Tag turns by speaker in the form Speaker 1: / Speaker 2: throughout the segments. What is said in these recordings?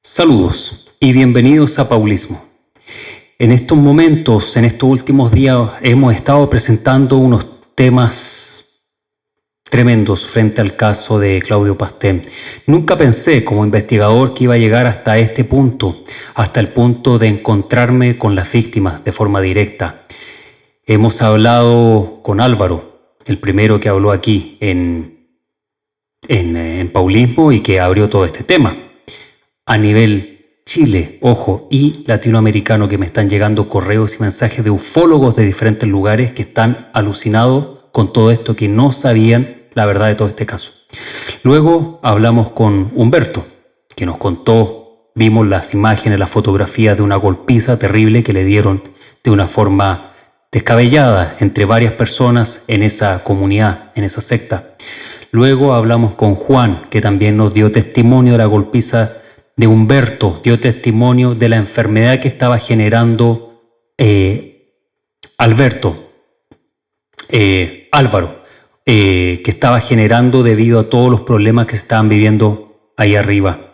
Speaker 1: Saludos y bienvenidos a Paulismo. En estos momentos, en estos últimos días, hemos estado presentando unos temas tremendos frente al caso de Claudio Pastén. Nunca pensé como investigador que iba a llegar hasta este punto, hasta el punto de encontrarme con las víctimas de forma directa. Hemos hablado con Álvaro, el primero que habló aquí en Paulismo y que abrió todo este tema. A nivel Chile, ojo, y latinoamericano, que me están llegando correos y mensajes de ufólogos de diferentes lugares que están alucinados con todo esto, que no sabían la verdad de todo este caso. Luego hablamos con Humberto, que nos contó, vimos las imágenes, las fotografías de una golpiza terrible que le dieron de una forma descabellada entre varias personas en esa comunidad, en esa secta. Luego hablamos con Juan, que también nos dio testimonio de la golpiza de Humberto, dio testimonio de la enfermedad que estaba generando Álvaro, que estaba generando debido a todos los problemas que se estaban viviendo ahí arriba.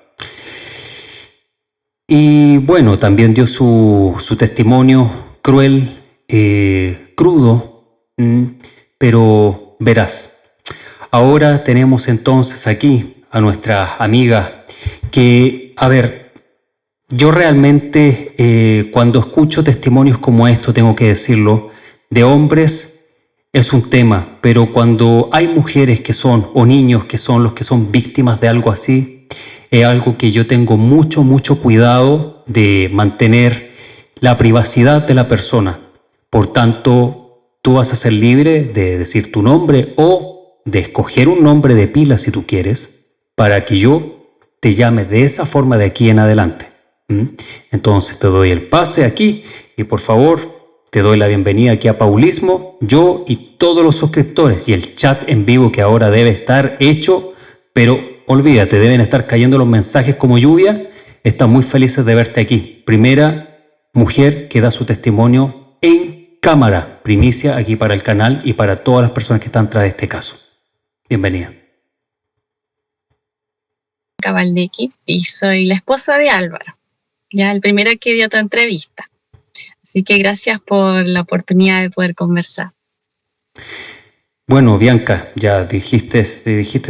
Speaker 1: Y bueno, también dio su testimonio cruel, crudo, pero veraz. Ahora tenemos entonces aquí a nuestra amiga que, a ver, yo realmente cuando escucho testimonios como esto, tengo que decirlo, de hombres es un tema, pero cuando hay mujeres que son, o niños que son los que son víctimas de algo así, es algo que yo tengo mucho cuidado de mantener la privacidad de la persona. Por tanto, tú vas a ser libre de decir tu nombre o de escoger un nombre de pila si tú quieres, para que yo te llame de esa forma de aquí en adelante. Entonces te doy el pase aquí y por favor te doy la bienvenida aquí a Paulismo, yo y todos los suscriptores y el chat en vivo que ahora debe estar hecho, pero olvídate, deben estar cayendo los mensajes como lluvia. Están muy felices de verte aquí. Primera mujer que da su testimonio en cámara, primicia aquí para el canal y para todas las personas que están tras de este caso. Bienvenida.
Speaker 2: Cabaldeki y soy la esposa de Álvaro, ya el primero que dio tu entrevista. Así que gracias por la oportunidad de poder conversar.
Speaker 1: Bueno, Bianca, ya dijiste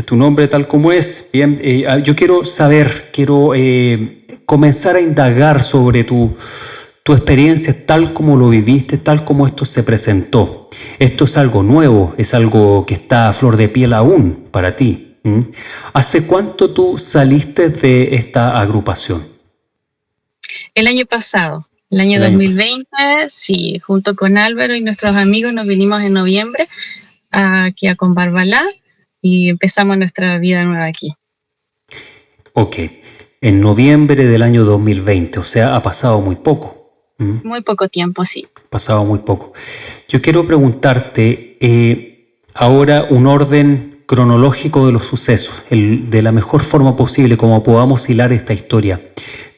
Speaker 1: tu nombre tal como es. Bien, yo quiero saber, comenzar a indagar sobre tu experiencia tal como lo viviste, tal como esto se presentó. Esto es algo nuevo, es algo que está a flor de piel aún para ti. ¿Hace cuánto tú saliste de esta agrupación?
Speaker 2: El año pasado, el año 2020, sí, junto con Álvaro y nuestros amigos nos vinimos en noviembre aquí a Combarbalá y empezamos nuestra vida nueva aquí.
Speaker 1: Ok, en noviembre del año 2020, o sea, ha pasado muy poco.
Speaker 2: Muy poco tiempo, sí.
Speaker 1: Pasado muy poco. Yo quiero preguntarte ahora un orden cronológico de los sucesos, de la mejor forma posible, como podamos hilar esta historia.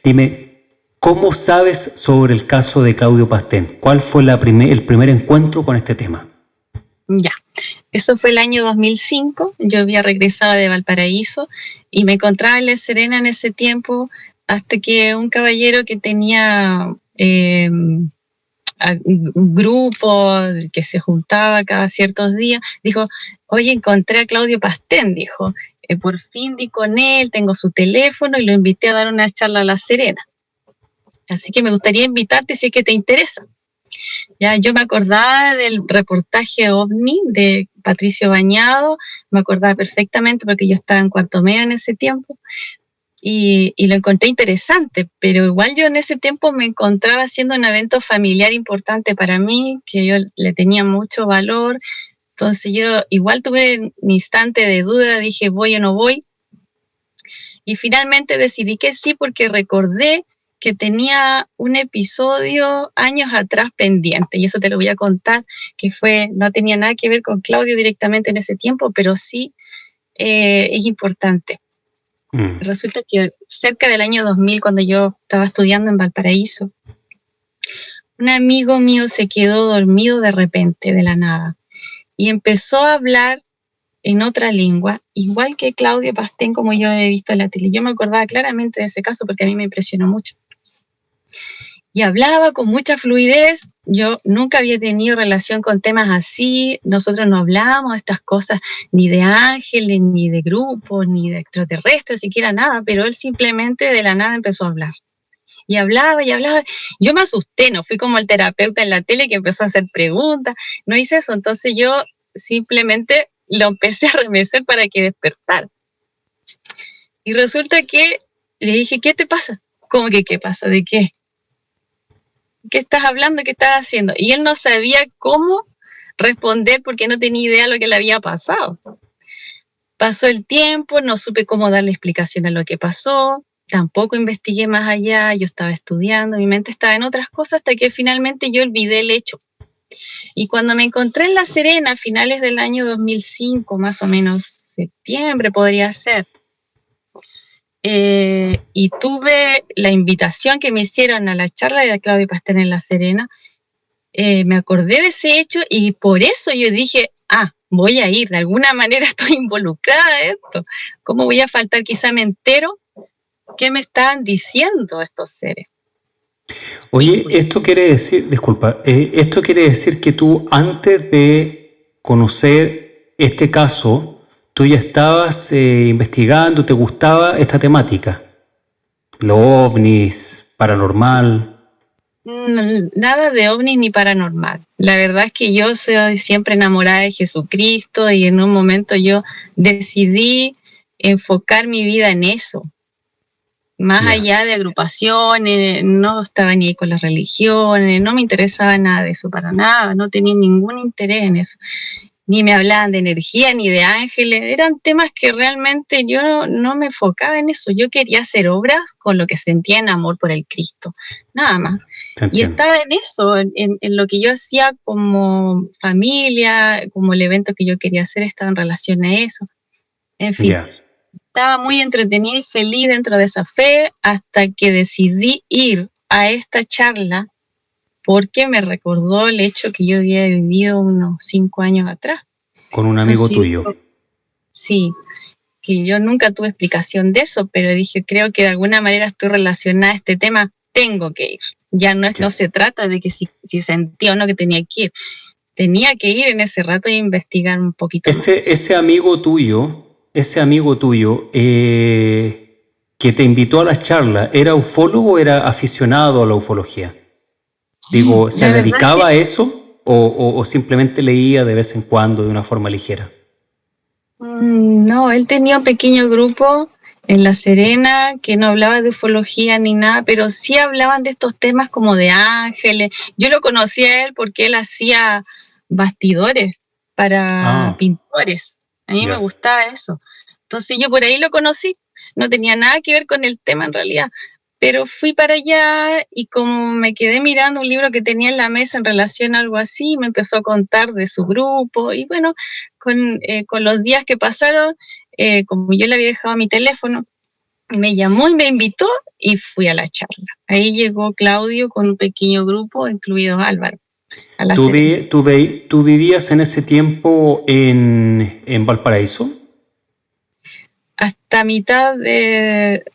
Speaker 1: Dime, ¿cómo sabes sobre el caso de Claudio Pastén? ¿Cuál fue el primer encuentro con este tema?
Speaker 2: Ya, eso fue el año 2005, yo había regresado de Valparaíso y me encontraba en La Serena en ese tiempo, hasta que un caballero que tenía un grupo que se juntaba cada ciertos días, dijo: oye, encontré a Claudio Pastén, dijo, por fin di con él, tengo su teléfono y lo invité a dar una charla a La Serena. Así que me gustaría invitarte si es que te interesa. Ya, yo me acordaba del reportaje OVNI de Patricio Bañado, me acordaba perfectamente porque yo estaba en cuarto medio en ese tiempo y lo encontré interesante, pero igual yo en ese tiempo me encontraba haciendo un evento familiar importante para mí, que yo le tenía mucho valor. Entonces yo igual tuve un instante de duda, dije voy o no voy, y finalmente decidí que sí, porque recordé que tenía un episodio años atrás pendiente, y eso te lo voy a contar, que no tenía nada que ver con Claudio directamente en ese tiempo, pero sí es importante. Resulta que cerca del año 2000, cuando yo estaba estudiando en Valparaíso, un amigo mío se quedó dormido de repente, de la nada, y empezó a hablar en otra lengua, igual que Claudio Pastén, como yo he visto en la tele. Yo me acordaba claramente de ese caso porque a mí me impresionó mucho. Y hablaba con mucha fluidez. Yo nunca había tenido relación con temas así. Nosotros no hablábamos de estas cosas ni de ángeles, ni de grupos, ni de extraterrestres, siquiera nada, pero él simplemente de la nada empezó a hablar. Y hablaba y hablaba. Yo me asusté, no fui como el terapeuta en la tele que empezó a hacer preguntas. No hice eso, entonces yo simplemente lo empecé a remecer para que despertara. Y resulta que le dije, ¿qué te pasa? ¿Cómo que qué pasa? ¿De qué? ¿Qué estás hablando? ¿Qué estás haciendo? Y él no sabía cómo responder porque no tenía idea de lo que le había pasado. Pasó el tiempo, no supe cómo darle explicación a lo que pasó, tampoco investigué más allá, yo estaba estudiando, mi mente estaba en otras cosas hasta que finalmente yo olvidé el hecho. Y cuando me encontré en La Serena a finales del año 2005, más o menos septiembre podría ser, y tuve la invitación que me hicieron a la charla de Claudio Pastén en La Serena, me acordé de ese hecho y por eso yo dije, voy a ir, de alguna manera estoy involucrada en esto. ¿Cómo voy a faltar? Quizá me entero qué me estaban diciendo estos seres.
Speaker 1: Oye, esto quiere decir, disculpa, esto quiere decir que tú antes de conocer este caso, tú ya estabas investigando, te gustaba esta temática, los ovnis, paranormal.
Speaker 2: Nada de ovnis ni paranormal. La verdad es que yo soy siempre enamorada de Jesucristo y en un momento yo decidí enfocar mi vida en eso. Más allá de agrupaciones, no estaba ni ahí con las religiones, no me interesaba nada de eso para nada, no tenía ningún interés en eso. Ni me hablaban de energía, ni de ángeles, eran temas que realmente yo no me enfocaba en eso. Yo quería hacer obras con lo que sentía en amor por el Cristo, nada más. Y estaba en eso, en lo que yo hacía como familia, como el evento que yo quería hacer estaba en relación a eso. En fin, estaba muy entretenida y feliz dentro de esa fe hasta que decidí ir a esta charla porque me recordó el hecho que yo había vivido unos 5 años atrás.
Speaker 1: Con un amigo tuyo.
Speaker 2: Sí, que yo nunca tuve explicación de eso, pero dije, creo que de alguna manera estoy relacionada a este tema, tengo que ir. Ya no se trata de que si sentía o no que tenía que ir. Tenía que ir en ese rato y investigar un poquito más.
Speaker 1: Ese amigo tuyo que te invitó a la charla, ¿era ufólogo o era aficionado a la ufología? Digo, ¿se dedicaba a eso o simplemente leía de vez en cuando de una forma ligera?
Speaker 2: No, él tenía un pequeño grupo en La Serena que no hablaba de ufología ni nada, pero sí hablaban de estos temas como de ángeles. Yo lo conocí a él porque él hacía bastidores para pintores. A mí me gustaba eso. Entonces yo por ahí lo conocí. No tenía nada que ver con el tema en realidad. Pero fui para allá y como me quedé mirando un libro que tenía en la mesa en relación a algo así, me empezó a contar de su grupo y bueno, con los días que pasaron, como yo le había dejado mi teléfono, me llamó y me invitó y fui a la charla. Ahí llegó Claudio con un pequeño grupo, incluido Álvaro.
Speaker 1: ¿Tú vivías en ese tiempo en Valparaíso?
Speaker 2: Hasta mitad de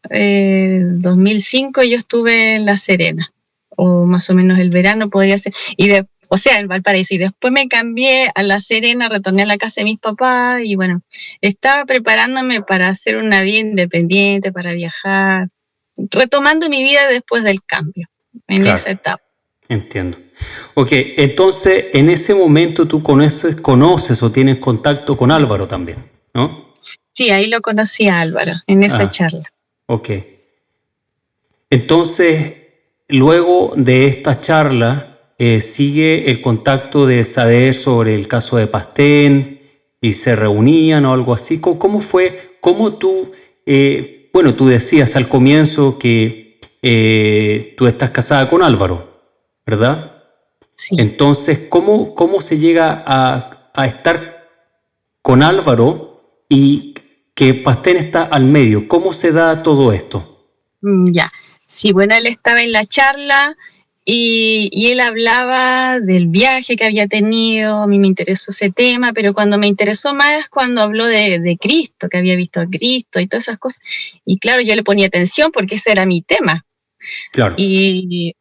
Speaker 2: 2005 yo estuve en La Serena, o más o menos el verano podría ser, en Valparaíso, y después me cambié a La Serena, retorné a la casa de mis papás y bueno, estaba preparándome para hacer una vida independiente, para viajar, retomando mi vida después del cambio, en esa etapa.
Speaker 1: Entiendo. Ok, entonces en ese momento tú conoces o tienes contacto con Álvaro también, ¿no?
Speaker 2: Sí, ahí lo conocí a Álvaro, en esa charla.
Speaker 1: Ok. Entonces, luego de esta charla, sigue el contacto de saber sobre el caso de Pastén y se reunían o algo así. ¿Cómo fue? ¿Cómo tú, tú decías al comienzo que tú estás casada con Álvaro, ¿verdad?
Speaker 2: Sí.
Speaker 1: Entonces, ¿cómo se llega a estar con Álvaro y que Pastén está al medio? ¿Cómo se da todo esto?
Speaker 2: Ya. Sí, bueno, él estaba en la charla Y él hablaba del viaje que había tenido, a mí me interesó ese tema, pero cuando me interesó más es cuando habló de Cristo, que había visto a Cristo y todas esas cosas. Y claro, yo le ponía atención porque ese era mi tema.
Speaker 1: Claro.
Speaker 2: Y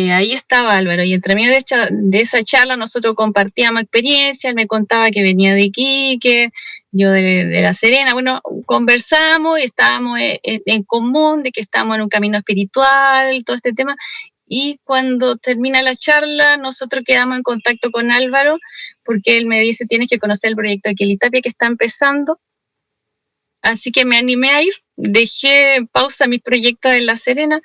Speaker 2: ahí estaba Álvaro, y entre medio de esa charla nosotros compartíamos experiencias, él me contaba que venía de Iquique, yo de La Serena, bueno, conversamos y estábamos en común de que estábamos en un camino espiritual, todo este tema, y cuando termina la charla nosotros quedamos en contacto con Álvaro, porque él me dice, tienes que conocer el proyecto de Quelitapia que está empezando, así que me animé a ir, dejé pausa mis proyectos en La Serena,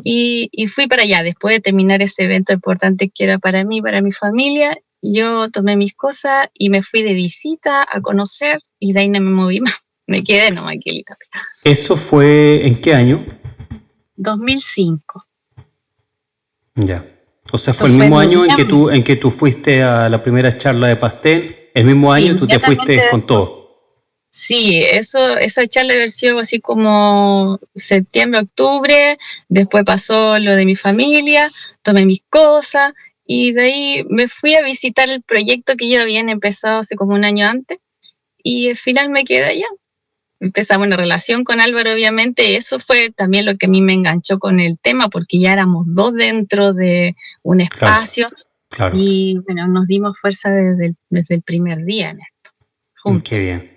Speaker 2: y fui para allá. Después de terminar ese evento importante que era para mí, para mi familia, yo tomé mis cosas y me fui de visita a conocer, y de ahí no me moví más. Me quedé nomás aquí en Itapia.
Speaker 1: ¿Eso fue en qué año?
Speaker 2: 2005.
Speaker 1: Ya. O sea,
Speaker 2: Eso
Speaker 1: fue el mismo
Speaker 2: fue
Speaker 1: año en que tú fuiste a la primera charla de Pastel. El mismo año tú te fuiste con todo.
Speaker 2: Sí, esa charla debe haber sido así como septiembre, octubre, después pasó lo de mi familia, tomé mis cosas y de ahí me fui a visitar el proyecto que ya habían empezado hace como un año antes y al final me quedé allá. Empezamos una relación con Álvaro, obviamente, y eso fue también lo que a mí me enganchó con el tema, porque ya éramos dos dentro de un espacio,
Speaker 1: claro.
Speaker 2: Y bueno, nos dimos fuerza desde el primer día en esto, juntos.
Speaker 1: Qué bien.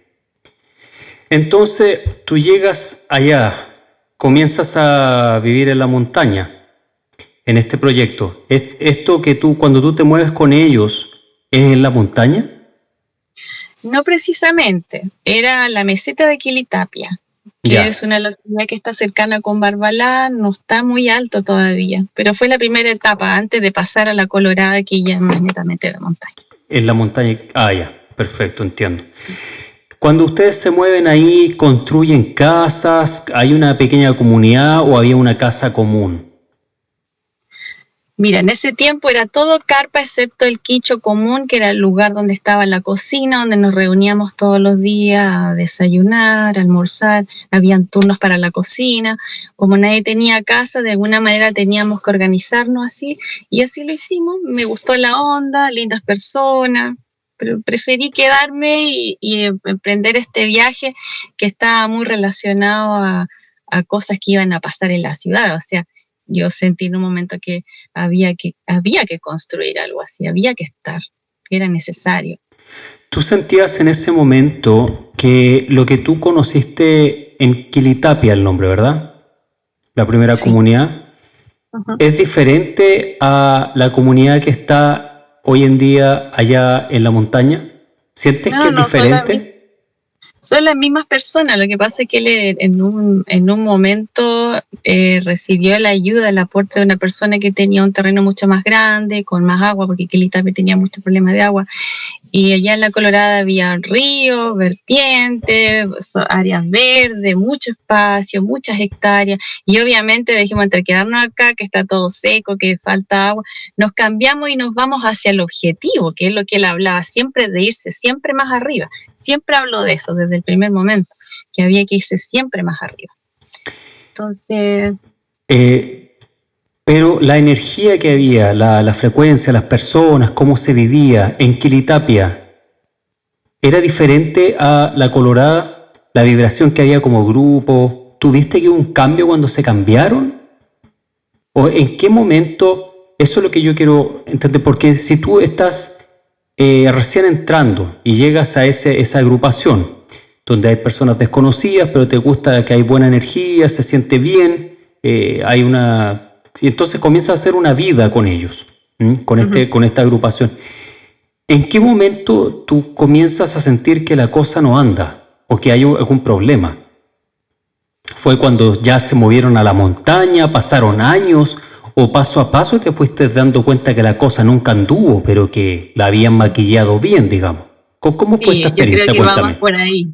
Speaker 1: Entonces, tú llegas allá, comienzas a vivir en la montaña, en este proyecto. ¿Esto que cuando tú te mueves con ellos, es en la montaña?
Speaker 2: No precisamente, era la meseta de Quelitapia, que es una localidad que está cercana con Barbalá, no está muy alto todavía, pero fue la primera etapa antes de pasar a la Colorada, que ya es más netamente de montaña.
Speaker 1: En la montaña, ya, perfecto, entiendo. Cuando ustedes se mueven ahí, ¿construyen casas? ¿Hay una pequeña comunidad o había una casa común?
Speaker 2: Mira, en ese tiempo era todo carpa excepto el quicho común, que era el lugar donde estaba la cocina, donde nos reuníamos todos los días a desayunar, a almorzar, habían turnos para la cocina. Como nadie tenía casa, de alguna manera teníamos que organizarnos así, y así lo hicimos. Me gustó la onda, lindas personas, pero preferí quedarme y emprender este viaje que estaba muy relacionado a cosas que iban a pasar en la ciudad, o sea, yo sentí en un momento que había que construir algo así, había que estar, era necesario.
Speaker 1: ¿Tú sentías en ese momento que lo que tú conociste en Quelitapia, el nombre, ¿verdad? La primera comunidad, es diferente a la comunidad que está hoy en día allá en la montaña? ¿Sientes que es diferente?
Speaker 2: Son las mismas personas, lo que pasa es que él en un momento recibió la ayuda, el aporte de una persona que tenía un terreno mucho más grande, con más agua, porque Quelitapia tenía muchos problemas de agua, y allá en la Colorada había ríos, vertientes, áreas verdes, mucho espacio, muchas hectáreas, y obviamente dijimos, entre quedarnos acá, que está todo seco, que falta agua, nos cambiamos y nos vamos hacia el objetivo, que es lo que él hablaba, siempre de irse siempre más arriba. Siempre habló de eso desde el primer momento, que había que irse siempre más arriba. Entonces...
Speaker 1: Pero la energía que había, la frecuencia, las personas, cómo se vivía en Quelitapia, ¿era diferente a la Colorada? La vibración que había como grupo, ¿tuviste que hubo un cambio cuando se cambiaron? ¿O en qué momento? Eso es lo que yo quiero entender, porque si tú estás recién entrando y llegas a esa agrupación, donde hay personas desconocidas, pero te gusta que hay buena energía, se siente bien, hay una... Y entonces comienza a hacer una vida con ellos, con esta agrupación. ¿En qué momento tú comienzas a sentir que la cosa no anda o que hay algún problema? ¿Fue cuando ya se movieron a la montaña, pasaron años o paso a paso te fuiste dando cuenta que la cosa nunca anduvo, pero que la habían maquillado bien, digamos? ¿Cómo fue esta experiencia?
Speaker 2: Yo creo que vamos por ahí.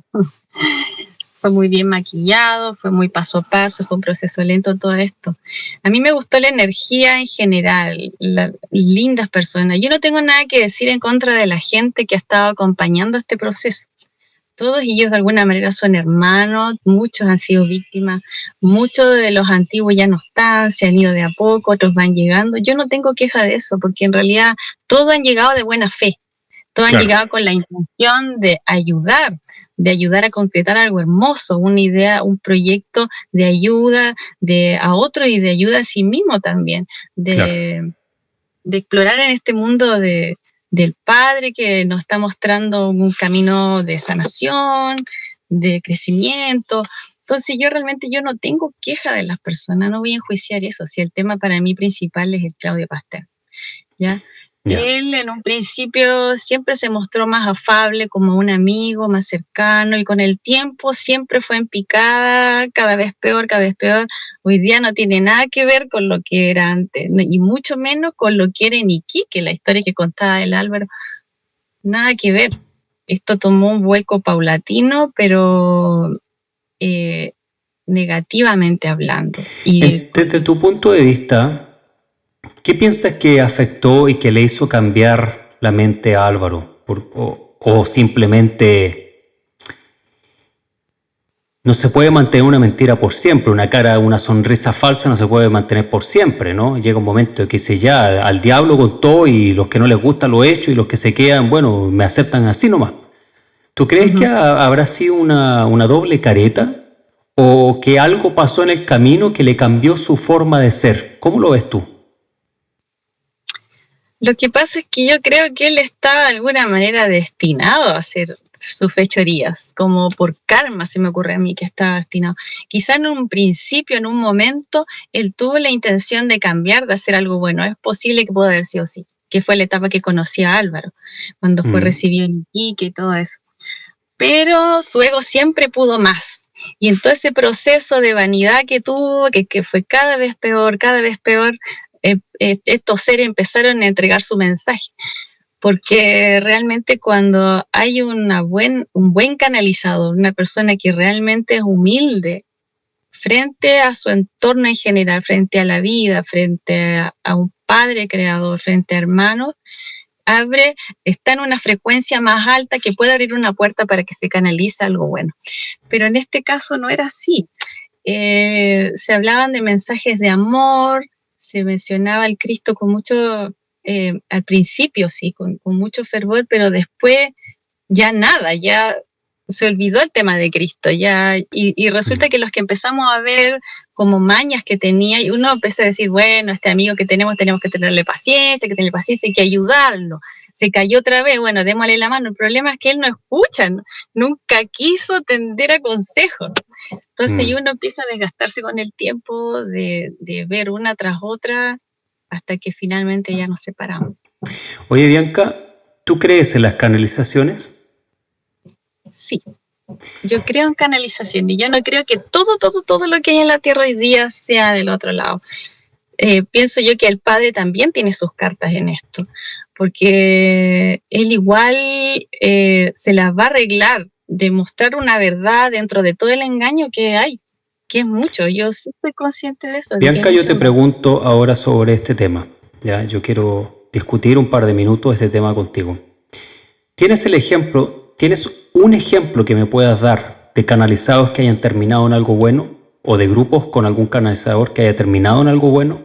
Speaker 2: Fue muy bien maquillado, fue muy paso a paso, fue un proceso lento todo esto. A mí me gustó la energía en general, lindas personas. Yo no tengo nada que decir en contra de la gente que ha estado acompañando este proceso. Todos ellos de alguna manera son hermanos, muchos han sido víctimas, muchos de los antiguos ya no están, se han ido de a poco, otros van llegando. Yo no tengo queja de eso, porque en realidad todos han llegado de buena fe, todos han
Speaker 1: Claro,
Speaker 2: llegado con la intención de ayudar a concretar algo hermoso, una idea, un proyecto de ayuda a otros y de ayuda a sí mismo también,
Speaker 1: claro.
Speaker 2: de explorar en este mundo del Padre que nos está mostrando un camino de sanación, de crecimiento. Entonces yo no tengo queja de las personas, no voy a enjuiciar eso, si el tema para mí principal es el Claudio Pastel, ¿ya?
Speaker 1: Ya.
Speaker 2: Él en un principio siempre se mostró más afable, como un amigo, más cercano, y con el tiempo siempre fue en picada, cada vez peor, cada vez peor. Hoy día no tiene nada que ver con lo que era antes, y mucho menos con lo que era en Iquique, la historia que contaba el Álvaro, nada que ver. Esto tomó un vuelco paulatino, pero negativamente hablando.
Speaker 1: Desde tu punto de vista, ¿qué piensas que afectó y que le hizo cambiar la mente a Álvaro? O simplemente no se puede mantener una mentira por siempre, una sonrisa falsa no se puede mantener por siempre, ¿no? Llega un momento en que dice ya, al diablo con todo y los que no les gusta lo he hecho y los que se quedan, bueno, me aceptan así nomás. ¿Tú crees que habrá sido una doble careta o que algo pasó en el camino que le cambió su forma de ser? ¿Cómo lo ves tú?
Speaker 2: Lo que pasa es que yo creo que él estaba de alguna manera destinado a hacer sus fechorías, como por karma se me ocurre a mí que estaba destinado. Quizá en un principio, en un momento, él tuvo la intención de cambiar, de hacer algo bueno. Es posible que pueda haber sido así, que fue la etapa que conocí a Álvaro, cuando fue recibido en Iquique y todo eso. Pero su ego siempre pudo más. Y en todo ese proceso de vanidad que tuvo, que fue cada vez peor, estos seres empezaron a entregar su mensaje. Porque realmente cuando hay un buen canalizador, una persona que realmente es humilde frente a su entorno en general, frente a la vida, frente a un padre creador, frente a hermanos, está en una frecuencia más alta que puede abrir una puerta para que se canalice algo bueno. Pero en este caso no era así. Se hablaban de mensajes de amor, se mencionaba al Cristo con mucho, al principio sí, con mucho fervor, pero después ya nada, ya se olvidó el tema de Cristo, ya, y resulta que los que empezamos a ver como mañas que tenía, y uno empezó a decir, bueno, este amigo que tenemos que tenerle paciencia, hay que ayudarlo. Se cayó otra vez, bueno, démosle la mano. El problema es que él no escucha, nunca quiso tender a consejos. Entonces, y uno empieza a desgastarse con el tiempo de ver una tras otra hasta que finalmente ya nos separamos.
Speaker 1: Oye, Bianca, ¿tú crees en las canalizaciones?
Speaker 2: Sí, yo creo en canalización y yo no creo que todo lo que hay en la Tierra hoy día sea del otro lado. Pienso yo que el Padre también tiene sus cartas en esto, porque él igual se las va a arreglar de mostrar una verdad dentro de todo el engaño que hay, que es mucho. Yo sí estoy consciente de eso, de que hay
Speaker 1: Bianca, yo
Speaker 2: mucho
Speaker 1: te
Speaker 2: engaño.
Speaker 1: pregunto ahora sobre este tema. ¿Ya? Yo quiero discutir un par de minutos este tema contigo. ¿Tienes un ejemplo que me puedas dar de canalizados que hayan terminado en algo bueno? ¿O de grupos con algún canalizador que haya terminado en algo bueno?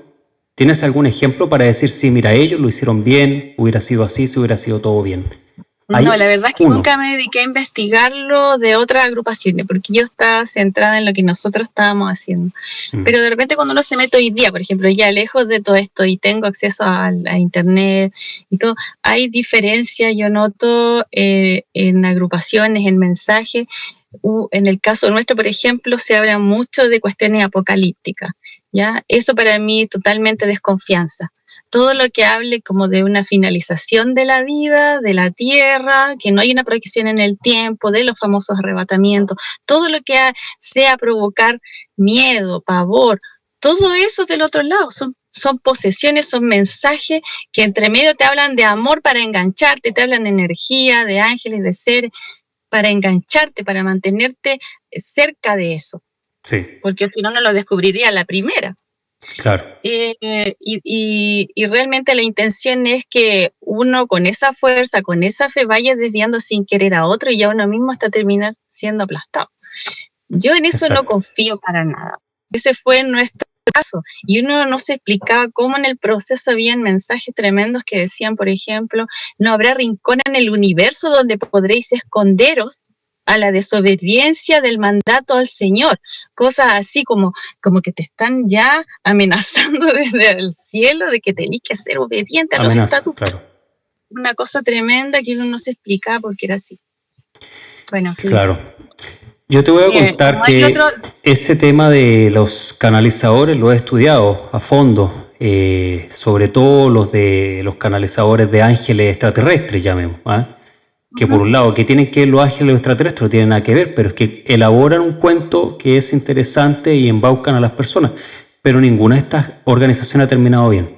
Speaker 1: ¿Tienes algún ejemplo para decir, sí, mira, ellos lo hicieron bien, hubiera sido así, si hubiera sido todo bien?
Speaker 2: No, la verdad es que
Speaker 1: Uno.
Speaker 2: nunca me dediqué a investigarlo de otras agrupaciones, porque yo estaba centrada en lo que nosotros estábamos haciendo. Pero de repente cuando uno se mete hoy día, por ejemplo, ya lejos de todo esto y tengo acceso a internet y todo, hay diferencia, yo noto en agrupaciones, en mensajes. En el caso nuestro, por ejemplo, se habla mucho de cuestiones apocalípticas, ¿ya? Eso para mí es totalmente desconfianza. Todo lo que hable como de una finalización de la vida, de la tierra, que no hay una proyección en el tiempo, de los famosos arrebatamientos, todo lo que sea provocar miedo, pavor, todo eso del otro lado, son posesiones, son mensajes que entre medio te hablan de amor para engancharte, te hablan de energía, de ángeles, de seres, para engancharte, para mantenerte cerca de eso.
Speaker 1: Sí.
Speaker 2: Porque si no, no lo descubriría a la primera.
Speaker 1: Claro.
Speaker 2: Y realmente la intención es que uno con esa fuerza, con esa fe, vaya desviando sin querer a otro y ya uno mismo hasta terminar siendo aplastado. Yo en eso no confío para nada. Ese fue nuestro caso. Y uno no se explicaba cómo en el proceso habían mensajes tremendos que decían, por ejemplo, no habrá rincón en el universo donde podréis esconderos a la desobediencia del mandato al Señor. Cosas así como que te están ya amenazando desde el cielo de que tenés que ser obediente a los estatutos.
Speaker 1: Claro.
Speaker 2: Una cosa tremenda que uno no se explicaba porque era así. Bueno,
Speaker 1: claro. Yo te voy a contar que ese tema de los canalizadores lo he estudiado a fondo, sobre todo los canalizadores de ángeles extraterrestres, llamemos, que por un lado, que tienen que ver los ángeles extraterrestres, no tienen nada que ver, pero es que elaboran un cuento que es interesante y embaucan a las personas, pero ninguna de estas organizaciones ha terminado bien.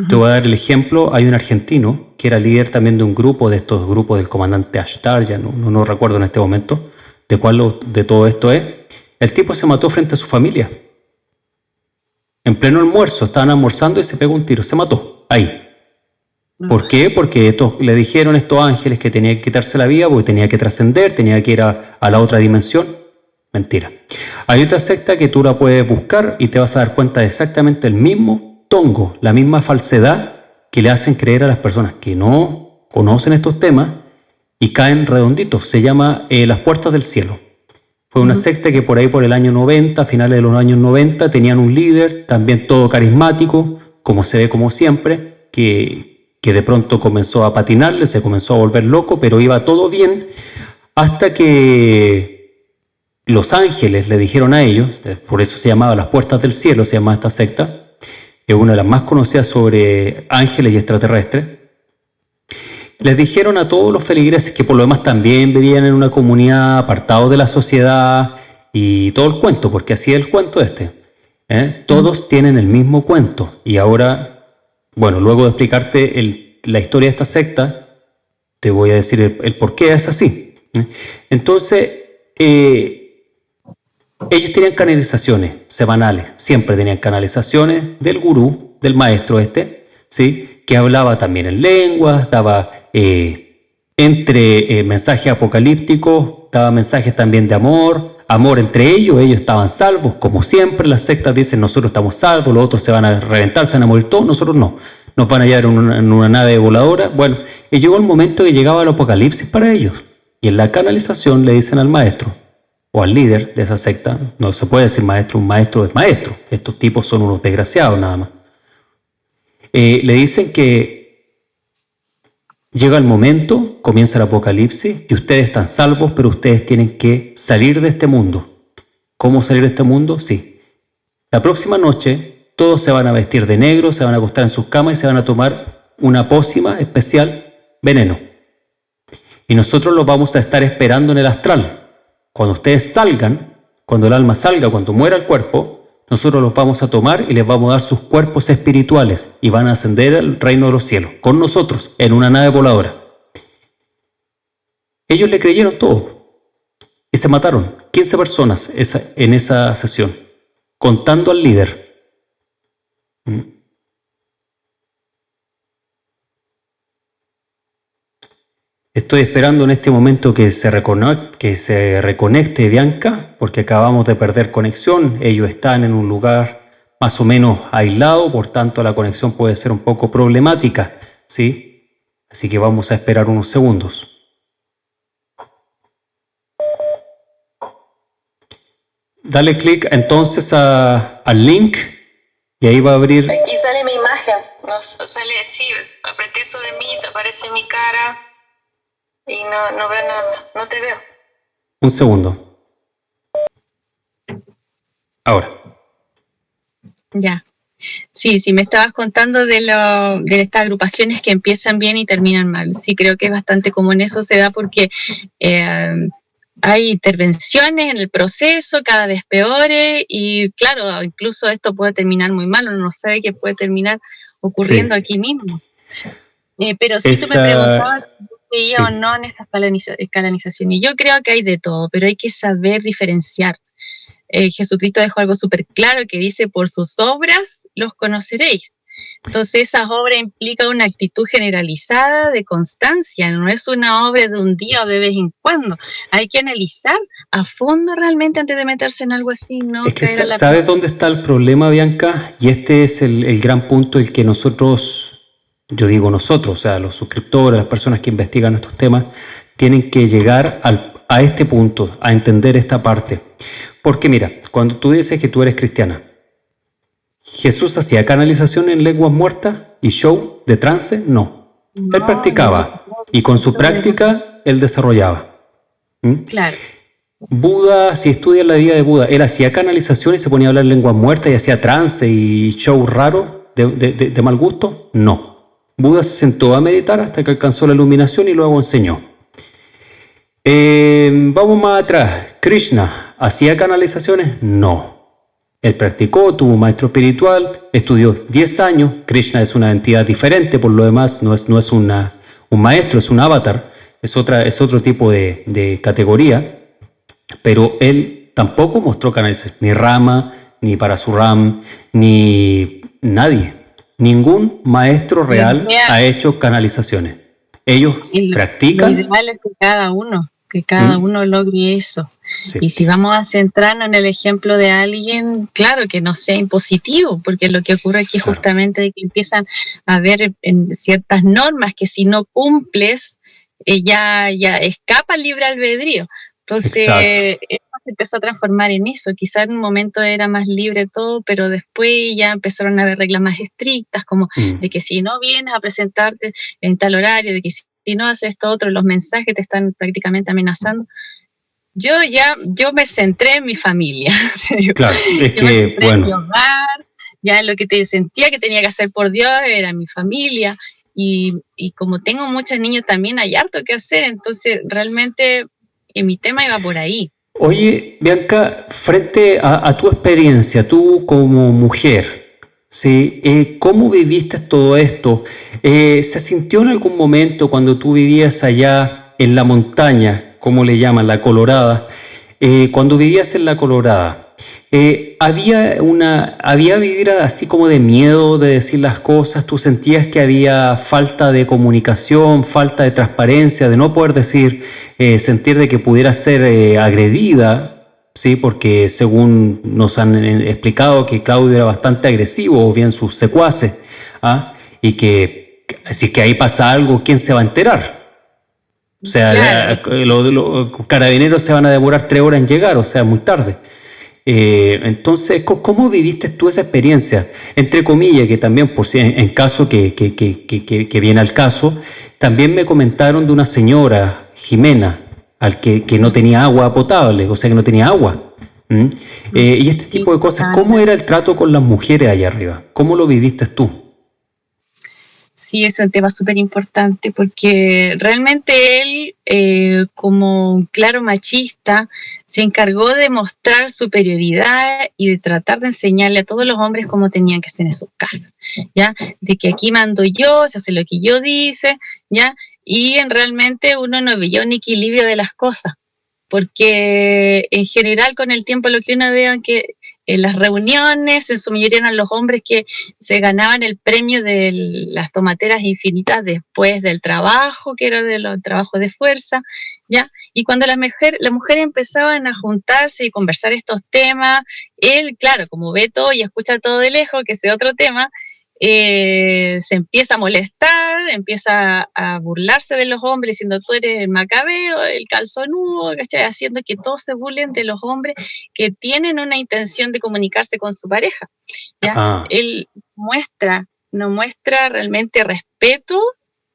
Speaker 1: Te voy a dar el ejemplo, hay un argentino que era líder también de un grupo, de estos grupos del comandante Ashtar, ya no recuerdo en este momento de cuál de todo esto es. El tipo se mató frente a su familia. En pleno almuerzo, estaban almorzando y se pegó un tiro, se mató, ahí. ¿Por qué? Porque le dijeron estos ángeles que tenía que quitarse la vida porque tenía que trascender, tenía que ir a la otra dimensión. Mentira. Hay otra secta que tú la puedes buscar y te vas a dar cuenta de exactamente el mismo tongo, la misma falsedad que le hacen creer a las personas que no conocen estos temas y caen redonditos. Se llama Las Puertas del Cielo. Fue una secta que por ahí por el año 90, finales de los años 90, tenían un líder, también todo carismático, como se ve como siempre, que de pronto comenzó a patinarle, se comenzó a volver loco, pero iba todo bien, hasta que los ángeles le dijeron a ellos, por eso se llamaba Las Puertas del Cielo, se llamaba esta secta, es una de las más conocidas sobre ángeles y extraterrestres. Les dijeron a todos los feligreses que por lo demás también vivían en una comunidad apartados de la sociedad y todo el cuento, porque así es el cuento Todos tienen el mismo cuento. Y ahora, bueno, luego de explicarte la historia de esta secta, te voy a decir el por qué es así. Entonces, ellos tenían canalizaciones semanales, siempre tenían canalizaciones del gurú, del maestro ¿sí? Que hablaba también en lenguas, daba entre mensajes apocalípticos, daba mensajes también de amor entre ellos estaban salvos, como siempre las sectas dicen nosotros estamos salvos, los otros se van a reventar, se van a morir todos, nosotros no, nos van a llevar en una nave voladora. Bueno, y llegó el momento que llegaba el apocalipsis para ellos, y en la canalización le dicen al maestro, o al líder de esa secta, no se puede decir maestro, un maestro es maestro, estos tipos son unos desgraciados nada más. Le dicen que llega el momento, comienza el apocalipsis y ustedes están salvos, pero ustedes tienen que salir de este mundo. ¿Cómo salir de este mundo? Sí. La próxima noche todos se van a vestir de negro, se van a acostar en sus camas y se van a tomar una pócima especial, veneno. Y nosotros los vamos a estar esperando en el astral. Cuando ustedes salgan, cuando el alma salga, cuando muera el cuerpo, nosotros los vamos a tomar y les vamos a dar sus cuerpos espirituales y van a ascender al reino de los cielos, con nosotros, en una nave voladora. Ellos le creyeron todo y se mataron, 15 personas en esa sesión, contando al líder. Estoy esperando en este momento que se reconecte Bianca, porque acabamos de perder conexión. Ellos están en un lugar más o menos aislado, por tanto la conexión puede ser un poco problemática, ¿sí? Así que vamos a esperar unos segundos. Dale clic entonces al link y ahí va a abrir...
Speaker 2: Aquí sale mi imagen, sale así, apreté eso de mí, aparece mi cara... Y no veo nada, no te veo.
Speaker 1: Un segundo. Ahora.
Speaker 2: Ya. Sí, me estabas contando de estas agrupaciones que empiezan bien y terminan mal. Sí, creo que es bastante común eso se da porque hay intervenciones en el proceso, cada vez peores, y claro, incluso esto puede terminar muy mal, uno no sabe qué puede terminar ocurriendo aquí mismo. Pero sí tú me preguntabas... Sí. O no en esas canalizaciones. Yo creo que hay de todo, pero hay que saber diferenciar. Jesucristo dejó algo súper claro que dice, por sus obras los conoceréis. Entonces esas obras implican una actitud generalizada de constancia, no es una obra de un día o de vez en cuando. Hay que analizar a fondo realmente antes de meterse en algo así, no
Speaker 1: Es que
Speaker 2: caer a la
Speaker 1: ¿sabes dónde está el problema, Bianca? Y este es el gran punto, el que nosotros, yo digo nosotros, o sea, los suscriptores, las personas que investigan estos temas, tienen que llegar a este punto, a entender esta parte. Porque mira, cuando tú dices que tú eres cristiana, ¿Jesús hacía canalización en lenguas muertas y show de trance? No. Él
Speaker 2: No,
Speaker 1: practicaba y con su práctica él desarrollaba. ¿Mm?
Speaker 2: claro.
Speaker 1: Buda, si estudias la vida de Buda, él hacía canalización y se ponía a hablar lenguas muertas y hacía trance y show raro de mal gusto. No. Buda se sentó a meditar hasta que alcanzó la iluminación y luego enseñó. Vamos más atrás. ¿Krishna hacía canalizaciones? No. Él practicó, tuvo un maestro espiritual, estudió 10 años. Krishna es una entidad diferente, por lo demás no es un maestro, es un avatar, es otro tipo de categoría. Pero él tampoco mostró canalización, ni Rama, ni Parasuram, ni nadie. Ningún maestro real ha hecho canalizaciones. Ellos practican.
Speaker 2: Lo ideal es que cada uno logre eso. Sí. Y si vamos a centrarnos en el ejemplo de alguien, claro, que no sea impositivo, porque lo que ocurre aquí es justamente que empiezan a haber en ciertas normas que si no cumples, ya escapa el libre albedrío. Entonces, se empezó a transformar en eso. Quizás en un momento era más libre todo, pero después ya empezaron a haber reglas más estrictas, como de que si no vienes a presentarte en tal horario, de que si no haces esto otro, los mensajes te están prácticamente amenazando. Yo me centré en mi familia.
Speaker 1: Claro, es
Speaker 2: yo me centré en mi hogar, ya en lo que sentía que tenía que hacer por Dios, era mi familia. Y como tengo muchos niños también hay harto que hacer, entonces realmente mi tema iba por ahí.
Speaker 1: Oye, Bianca, frente a tu experiencia, tú como mujer, ¿sí? ¿Cómo viviste todo esto? ¿Se sintió en algún momento cuando tú vivías allá en la montaña, como le llaman, la Colorada, cuando vivías en la Colorada, había vivir así como de miedo de decir las cosas? ¿Tú sentías que había falta de comunicación, falta de transparencia, de no poder decir, sentir de que pudiera ser agredida? Sí, porque según nos han explicado que Claudio era bastante agresivo, o bien sus secuaces, y que si que ahí pasa algo, ¿quién se va a enterar? O sea, claro, los carabineros se van a demorar 3 horas en llegar, o sea, muy tarde. Entonces, ¿cómo viviste tú esa experiencia? Entre comillas, que también, por si en caso que viene al caso, también me comentaron de una señora, Jimena, que no tenía agua potable, o sea, que no tenía agua. Y este tipo de cosas, ¿cómo era el trato con las mujeres allá arriba? ¿Cómo lo viviste tú?
Speaker 2: Sí, es un tema súper importante porque realmente él, como un claro machista, se encargó de mostrar superioridad y de tratar de enseñarle a todos los hombres cómo tenían que ser en sus casas, ¿ya? De que aquí mando yo, se hace lo que yo dice, ¿ya? Y realmente uno no veía un equilibrio de las cosas, porque en general con el tiempo lo que uno ve es que en las reuniones, en su mayoría eran los hombres que se ganaban el premio de las tomateras infinitas después del trabajo, que era de los trabajos de fuerza, ¿ya? Y cuando las mujeres empezaban a juntarse y conversar estos temas, él, claro, como ve todo y escucha todo de lejos, que ese otro tema, se empieza a molestar, empieza a burlarse de los hombres, diciendo tú eres el macabeo, el calzonudo, ¿cachai? Haciendo que todos se burlen de los hombres que tienen una intención de comunicarse con su pareja, ¿ya? Él no muestra realmente respeto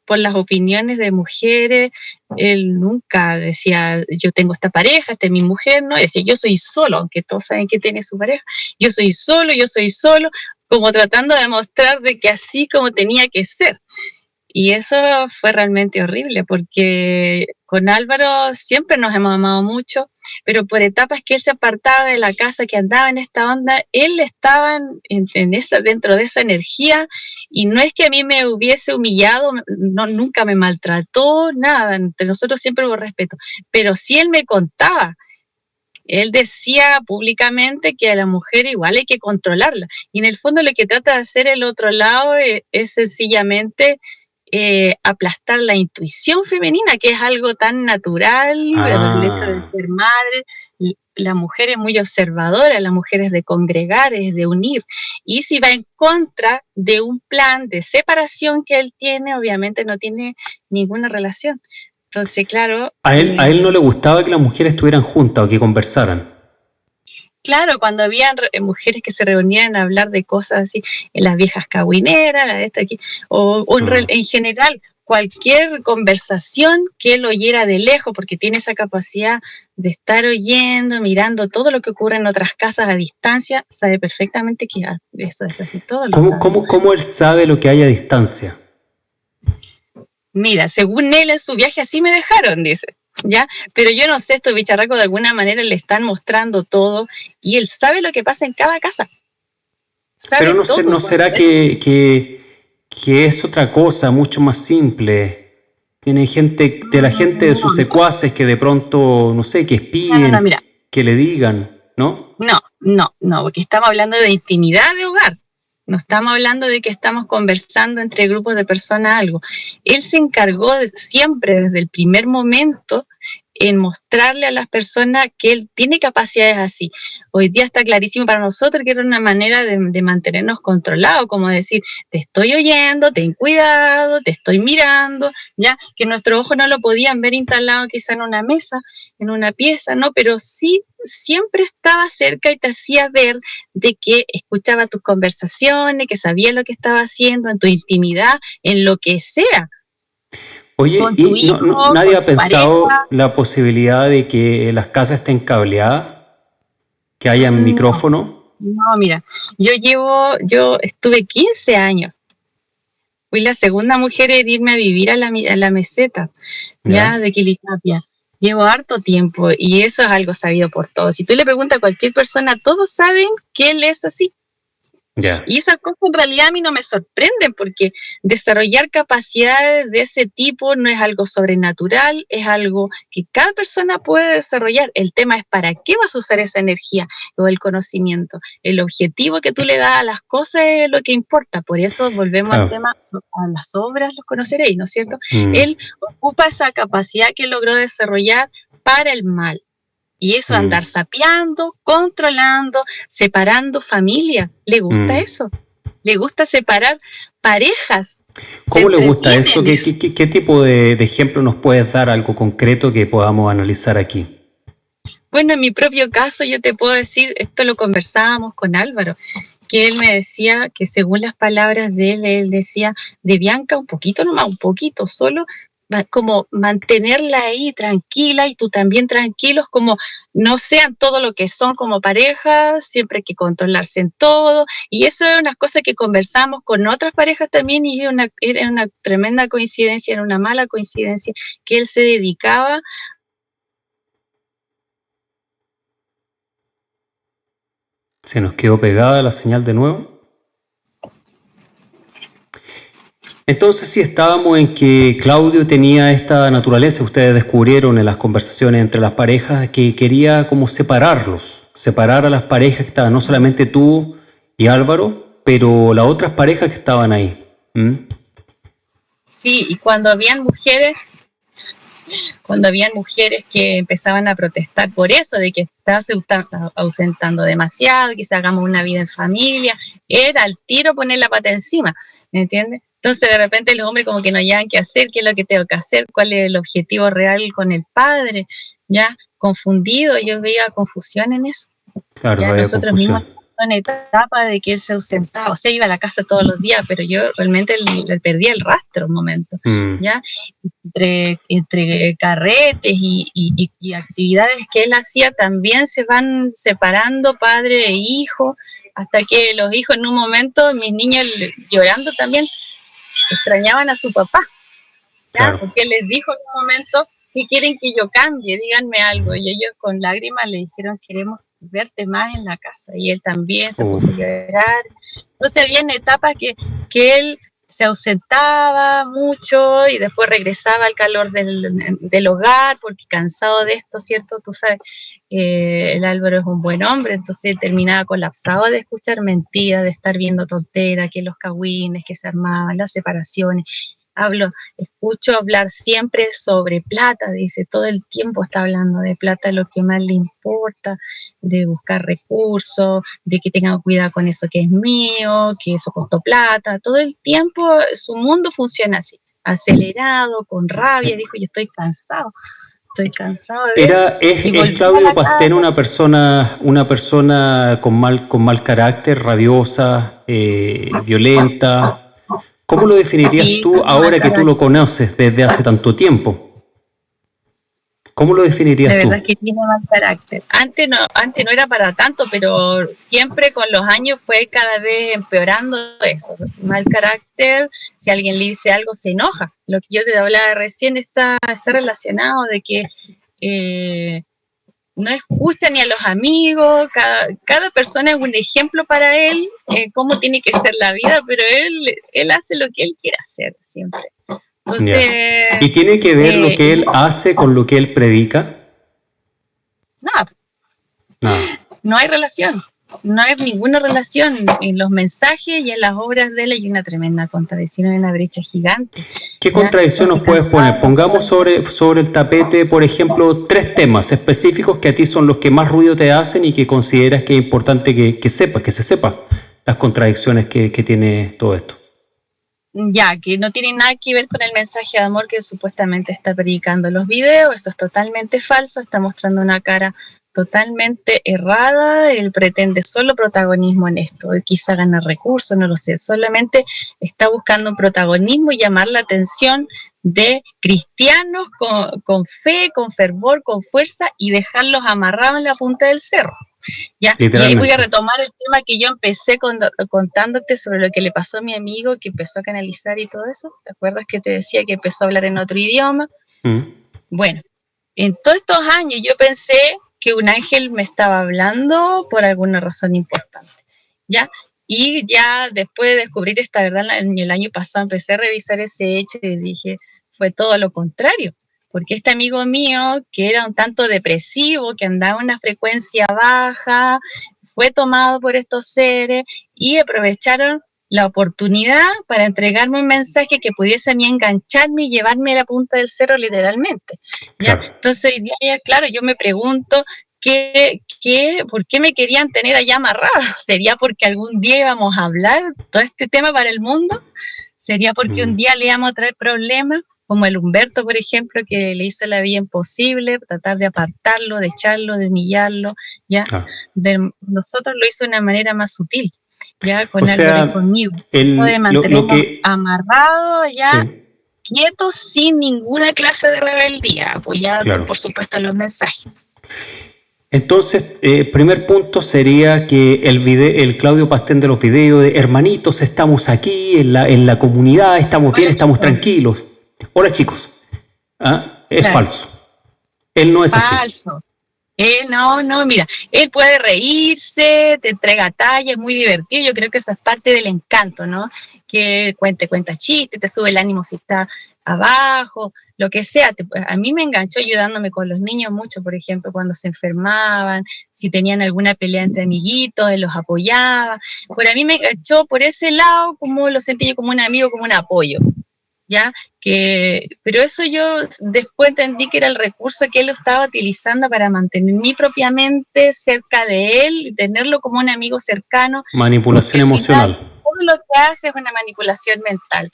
Speaker 2: por las opiniones de mujeres. Él nunca decía, yo tengo esta pareja, esta es mi mujer, ¿no? Decía, yo soy solo, aunque todos saben que tiene su pareja, yo soy solo, como tratando de mostrar de que así como tenía que ser. Y eso fue realmente horrible, porque con Álvaro siempre nos hemos amado mucho, pero por etapas que él se apartaba de la casa, que andaba en esta onda, él estaba dentro de esa energía, y no es que a mí me hubiese humillado, no, nunca me maltrató, nada, entre nosotros siempre hubo respeto, pero sí él me contaba él decía públicamente que a la mujer igual hay que controlarla. Y en el fondo lo que trata de hacer el otro lado es sencillamente aplastar la intuición femenina, que es algo tan natural, el hecho de ser madre. La mujer es muy observadora, la mujer es de congregar, es de unir. Y si va en contra de un plan de separación que él tiene, obviamente no tiene ninguna relación. Entonces, claro...
Speaker 1: A él no le gustaba que las mujeres estuvieran juntas o que conversaran.
Speaker 2: Claro, cuando había mujeres que se reunían a hablar de cosas así, las viejas cagüineras, la de esta aquí, en general, cualquier conversación que él oyera de lejos, porque tiene esa capacidad de estar oyendo, mirando todo lo que ocurre en otras casas a distancia, sabe perfectamente que eso es así, todo lo sabe.
Speaker 1: ¿Cómo él sabe lo que hay a distancia?
Speaker 2: Mira, según él en su viaje así me dejaron, dice. ¿Ya? Pero yo no sé, estos bicharracos de alguna manera le están mostrando todo y él sabe lo que pasa en cada casa.
Speaker 1: Pero ¿no será que es otra cosa, mucho más simple? Tiene gente, de la gente de sus secuaces que de pronto, no sé, que espíen, que le digan, ¿no?
Speaker 2: No, porque estamos hablando de intimidad de hogar. No estamos hablando de que estamos conversando entre grupos de personas algo. Él se encargó siempre, desde el primer momento, en mostrarle a las personas que él tiene capacidades así. Hoy día está clarísimo para nosotros que era una manera de mantenernos controlados, como decir, te estoy oyendo, ten cuidado, te estoy mirando, ya que nuestros ojos no lo podían ver instalado quizá en una mesa, en una pieza, ¿no? Pero sí siempre estaba cerca y te hacía ver de que escuchaba tus conversaciones, que sabía lo que estaba haciendo, en tu intimidad, en lo que sea.
Speaker 1: Oye, ¿y nadie ha pensado la posibilidad de que las casas estén cableadas? ¿Que haya micrófono?
Speaker 2: No, mira, yo estuve 15 años. Fui la segunda mujer en irme a vivir a la meseta, ya de Quilitapia. Llevo harto tiempo y eso es algo sabido por todos. Si tú le preguntas a cualquier persona, todos saben que él es así. Y esas cosas en realidad a mí no me sorprenden porque desarrollar capacidades de ese tipo no es algo sobrenatural, es algo que cada persona puede desarrollar. El tema es para qué vas a usar esa energía o el conocimiento. El objetivo que tú le das a las cosas es lo que importa. Por eso volvemos al tema, a las obras los conoceréis, ¿no es cierto? Él ocupa esa capacidad que logró desarrollar para el mal. Y eso, andar sapeando, controlando, separando familia. ¿Le gusta eso? ¿Le gusta separar parejas?
Speaker 1: ¿Cómo le gusta eso? ¿Qué tipo de ejemplo nos puedes dar, algo concreto que podamos analizar aquí?
Speaker 2: Bueno, en mi propio caso yo te puedo decir, esto lo conversábamos con Álvaro, que él me decía que según las palabras de él decía, de Bianca un poquito nomás, un poquito solo, como mantenerla ahí tranquila y tú también tranquilos, como no sean todo lo que son como pareja, siempre hay que controlarse en todo, y eso es una cosa que conversamos con otras parejas también y era una tremenda coincidencia, era una mala coincidencia, que él se dedicaba.
Speaker 1: ¿Se nos quedó pegada la señal de nuevo? Entonces sí, estábamos en que Claudio tenía esta naturaleza, ustedes descubrieron en las conversaciones entre las parejas, que quería como separar a las parejas que estaban, no solamente tú y Álvaro, pero las otras parejas que estaban ahí.
Speaker 2: Sí, y cuando habían mujeres que empezaban a protestar por eso, de que estaba ausentando demasiado, que se hagamos una vida en familia, era al tiro poner la pata encima, ¿me entiendes? Entonces de repente los hombres como que no hallaban qué hacer, qué es lo que tengo que hacer, cuál es el objetivo real con el padre, ya confundido, yo veía confusión en eso.
Speaker 1: Claro,
Speaker 2: ya nosotros mismos en etapa de que él se ausentaba, o sea, iba a la casa todos los días, pero yo realmente le perdía el rastro un momento, ¿ya? Entre carretes y actividades que él hacía, también se van separando padre e hijo, hasta que los hijos en un momento, mis niños llorando también, extrañaban a su papá, ¿ya? Claro. Porque les dijo en un momento, si quieren que yo cambie, díganme algo, y ellos con lágrimas le dijeron, queremos verte más en la casa, y él también se puso a llorar. Entonces había etapas que él se ausentaba mucho y después regresaba al calor del hogar porque cansado de esto, ¿cierto? Tú sabes, el Álvaro es un buen hombre, entonces terminaba colapsado de escuchar mentiras, de estar viendo tonteras, que los cagüines que se armaban, las separaciones. Escucho hablar siempre sobre plata, dice, todo el tiempo está hablando de plata, lo que más le importa, de buscar recursos, de que tengan cuidado con eso que es mío, que eso costó plata, todo el tiempo su mundo funciona así, acelerado, con rabia, dijo, yo estoy cansado de eso.
Speaker 1: ¿Es Claudio Pastén una persona con mal carácter, rabiosa, violenta? ¿Cómo lo definirías
Speaker 2: Sí,
Speaker 1: tú ahora que tú lo conoces desde hace tanto tiempo? ¿Cómo lo definirías
Speaker 2: de
Speaker 1: tú?
Speaker 2: verdad que tiene mal carácter. Antes no era para tanto, pero siempre con los años fue cada vez empeorando eso. Mal carácter, si alguien le dice algo se enoja. Lo que yo te hablaba recién está relacionado de que no escucha ni a los amigos, cada persona es un ejemplo para él, cómo tiene que ser la vida, pero él hace lo que él quiere hacer siempre. Entonces,
Speaker 1: Yeah. ¿Y tiene que ver lo que él hace con lo que él predica?
Speaker 2: Nada. No hay relación. No hay ninguna relación en los mensajes y en las obras de él. Hay una tremenda contradicción, una brecha gigante.
Speaker 1: ¿Qué contradicción nos puedes poner? Pongamos sobre el tapete, por ejemplo, 3 temas específicos que a ti son los que más ruido te hacen y que consideras que es importante que se sepa las contradicciones que tiene todo esto.
Speaker 2: Ya, que no tiene nada que ver con el mensaje de amor que supuestamente está predicando los videos. Eso es totalmente falso. Está mostrando una cara totalmente errada. Él pretende solo protagonismo en esto. Él quizá gana recursos, no lo sé. Solamente está buscando un protagonismo y llamar la atención de cristianos con fe, con fervor, con fuerza y dejarlos amarrados en la punta del cerro. ¿Ya? Y ahí voy a retomar el tema que yo empecé contándote sobre lo que le pasó a mi amigo que empezó a canalizar y todo eso. ¿Te acuerdas que te decía que empezó a hablar en otro idioma? Bueno, en todos estos años yo pensé que un ángel me estaba hablando por alguna razón importante, ¿ya? Y ya después de descubrir esta verdad en el año pasado empecé a revisar ese hecho y dije, fue todo lo contrario. Porque este amigo mío, que era un tanto depresivo, que andaba en una frecuencia baja, fue tomado por estos seres y aprovecharon la oportunidad para entregarme un mensaje que pudiese a mí engancharme y llevarme a la punta del cerro literalmente. ¿Ya? Claro. Entonces, hoy día, claro, yo me pregunto ¿por qué me querían tener allá amarrada? ¿Sería porque algún día íbamos a hablar todo este tema para el mundo? ¿Sería porque un día le íbamos a traer problemas? Como el Humberto, por ejemplo, que le hizo la vida imposible, tratar de apartarlo, de echarlo, de humillarlo, ¿ya? Nosotros lo hizo de una manera más sutil, ¿ya? Con Álvaro y conmigo. De mantenernos amarrados, ya, sí, quietos, sin ninguna clase de rebeldía, apoyados, por supuesto, en los mensajes.
Speaker 1: Entonces, primer punto sería que el Claudio Pastén de los videos, de hermanitos, estamos aquí en la comunidad, estamos bien, estamos tranquilos. Hola chicos, es falso. Él no es así.
Speaker 2: Falso. Él no, mira, él puede reírse, te entrega talla, es muy divertido. Yo creo que eso es parte del encanto, ¿no? Que cuenta chistes, te sube el ánimo si está abajo, lo que sea. A mí me enganchó ayudándome con los niños mucho, por ejemplo, cuando se enfermaban, si tenían alguna pelea entre amiguitos, él los apoyaba. Por a mí me enganchó por ese lado, como lo sentí yo como un amigo, como un apoyo. ¿Ya? Pero eso yo después entendí que era el recurso que él estaba utilizando para mantenerme propiamente cerca de él y tenerlo como un amigo cercano.
Speaker 1: Manipulación emocional.
Speaker 2: Todo lo que hace es una manipulación mental.